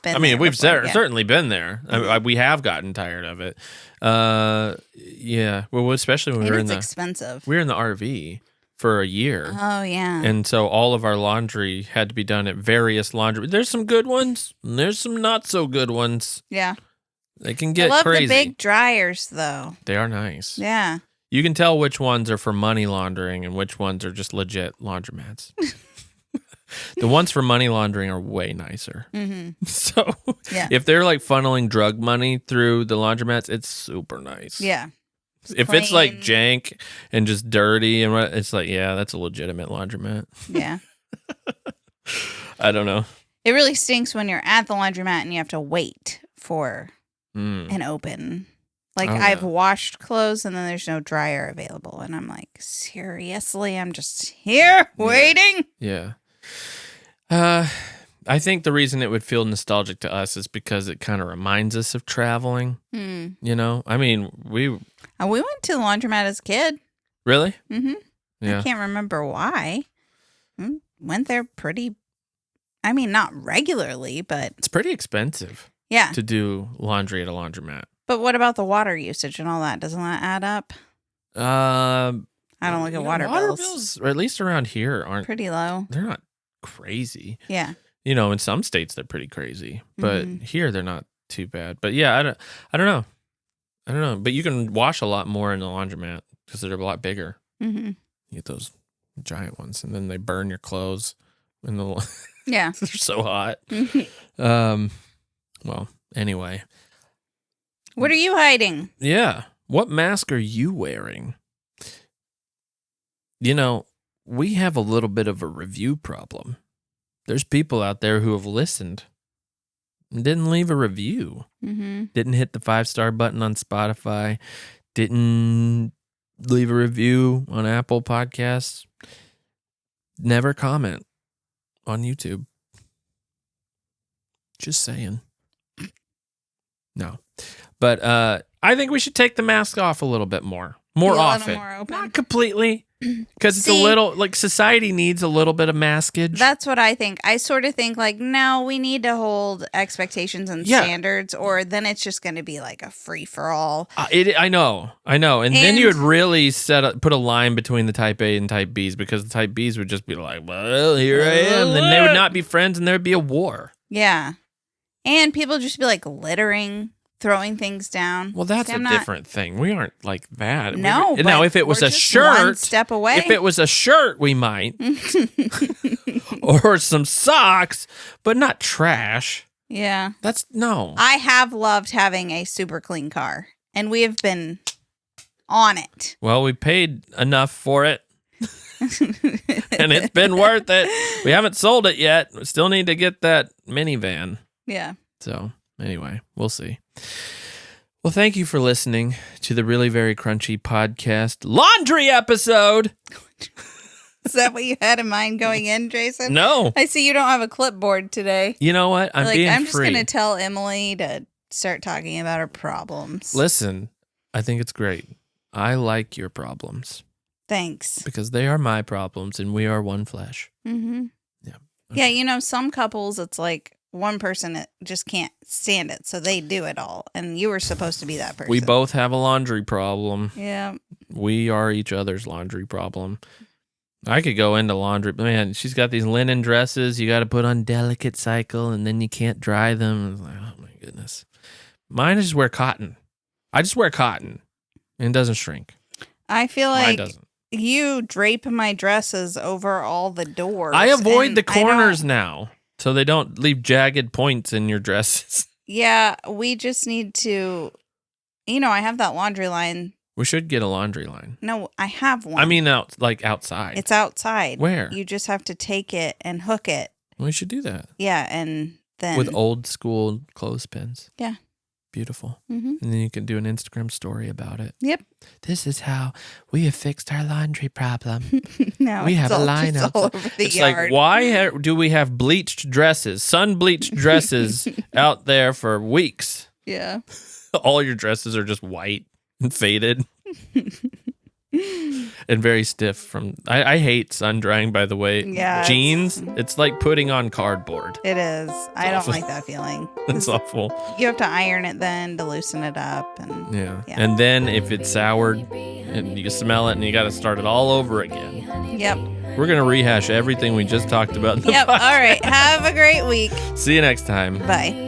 S1: been.
S2: I mean,
S1: we've
S2: certainly been there. We have gotten tired of it. Yeah. Well, especially when we were
S1: expensive.
S2: We were in the RV for a year.
S1: Oh yeah.
S2: And so all of our laundry had to be done at various laundry. There's some good ones, and there's some not so good ones.
S1: Yeah.
S2: They can get
S1: I love
S2: crazy.
S1: the big dryers, though.
S2: They are nice.
S1: Yeah.
S2: You can tell which ones are for money laundering and which ones are just legit laundromats. The ones for money laundering are way nicer.
S1: Mm-hmm.
S2: So if they're like funneling drug money through the laundromats, it's super nice.
S1: Yeah.
S2: If it's like jank and just dirty, and it's like, yeah, that's a legitimate laundromat.
S1: Yeah.
S2: I don't know.
S1: It really stinks when you're at the laundromat and you have to wait for an open. Like, I've washed clothes and then there's no dryer available. And I'm like, seriously? I'm just here waiting?
S2: Yeah. I think the reason it would feel nostalgic to us is because it kind of reminds us of traveling. You know? I mean, we went
S1: to the laundromat as a kid.
S2: Really?
S1: Mm-hmm.
S2: Yeah.
S1: I can't remember why. Went there not regularly, but...
S2: It's pretty expensive.
S1: Yeah.
S2: To do laundry at a laundromat.
S1: But what about the water usage and all that? Doesn't that add up?
S2: I
S1: don't look at water bills.
S2: Water bills, or at least around here, aren't
S1: pretty low.
S2: They're not crazy.
S1: Yeah.
S2: You know, in some states they're pretty crazy, but here they're not too bad. But yeah, I don't know. But you can wash a lot more in the laundromat because they're a lot bigger.
S1: Mm-hmm.
S2: You get those giant ones, and then they burn your clothes.
S1: Yeah,
S2: they're so hot. Well, anyway.
S1: What are you hiding?
S2: Yeah. What mask are you wearing? You know, we have a little bit of a review problem. There's people out there who have listened and didn't leave a review.
S1: Mm-hmm.
S2: Didn't hit the 5-star button on Spotify. Didn't leave a review on Apple Podcasts. Never comment on YouTube. Just saying. No. But I think we should take the mask off a little bit more often. Not completely. Because it's a little, like, society needs a little bit of maskage.
S1: That's what I think. I sort of think, like, no, we need to hold expectations and standards, or then it's just going to be like a free-for-all.
S2: I know. And then you would really put a line between the type A and type Bs, because the type Bs would just be like, well, here I am. Then they would not be friends, and there would be a war.
S1: Yeah. And people just be, like, littering, throwing things down.
S2: Well, that's a different thing. We aren't like that.
S1: No.
S2: Now, if it was a shirt,
S1: one step away.
S2: If it was a shirt, we might, or some socks, but not trash.
S1: Yeah.
S2: No.
S1: I have loved having a super clean car, and we have been on it.
S2: Well, we paid enough for it. And it's been worth it. We haven't sold it yet. We still need to get that minivan.
S1: Yeah.
S2: So anyway, we'll see. Well, thank you for listening to the Really Very Crunchy podcast laundry episode.
S1: Is that what you had in mind going in, Jason?
S2: No.
S1: I see you don't have a clipboard today.
S2: You know what? I'm
S1: just going to tell Emily to start talking about her problems.
S2: Listen, I think it's great. I like your problems.
S1: Thanks.
S2: Because they are my problems and we are one flesh.
S1: Mm-hmm.
S2: Yeah.
S1: Okay. Yeah, some couples, it's like one person just can't stand it, so they do it all. And you were supposed to be that person.
S2: We both have a laundry problem.
S1: Yeah.
S2: We are each other's laundry problem. I could go into laundry. Man, she's got these linen dresses you got to put on delicate cycle, and then you can't dry them. It's like, oh, my goodness. Mine is just wear cotton. I just wear cotton, and it doesn't shrink.
S1: I feel like
S2: Mine doesn't.
S1: You drape my dresses over all the doors.
S2: I avoid the corners now, so they don't leave jagged points in your dresses.
S1: Yeah, we just need to, I have that laundry line.
S2: We should get a laundry line.
S1: No, I have one.
S2: I mean, outside.
S1: It's outside.
S2: Where?
S1: You just have to take it and hook it.
S2: We should do that.
S1: Yeah, and then...
S2: with old school clothespins.
S1: Yeah.
S2: Beautiful.
S1: Mm-hmm.
S2: And then you can do an Instagram story about it.
S1: Yep.
S2: This is how we have fixed our laundry problem.
S1: No,
S2: we have a line
S1: all over the
S2: it's
S1: yard.
S2: like, why do we have bleached dresses, sun bleached dresses out there for weeks?
S1: Yeah.
S2: All your dresses are just white and faded. And very stiff from I hate sun drying, by the way.
S1: Yeah,
S2: Jeans, it's like putting on cardboard.
S1: It is. I don't
S2: awful.
S1: like that feeling.
S2: It's awful.
S1: You have to iron it then to loosen it up. And
S2: Yeah. And then if it's soured and you smell it and you got to start it all over again.
S1: Yep.
S2: We're going to rehash everything we just talked about in the
S1: Yep.
S2: podcast.
S1: All right. Have a great week.
S2: See you next time.
S1: Bye.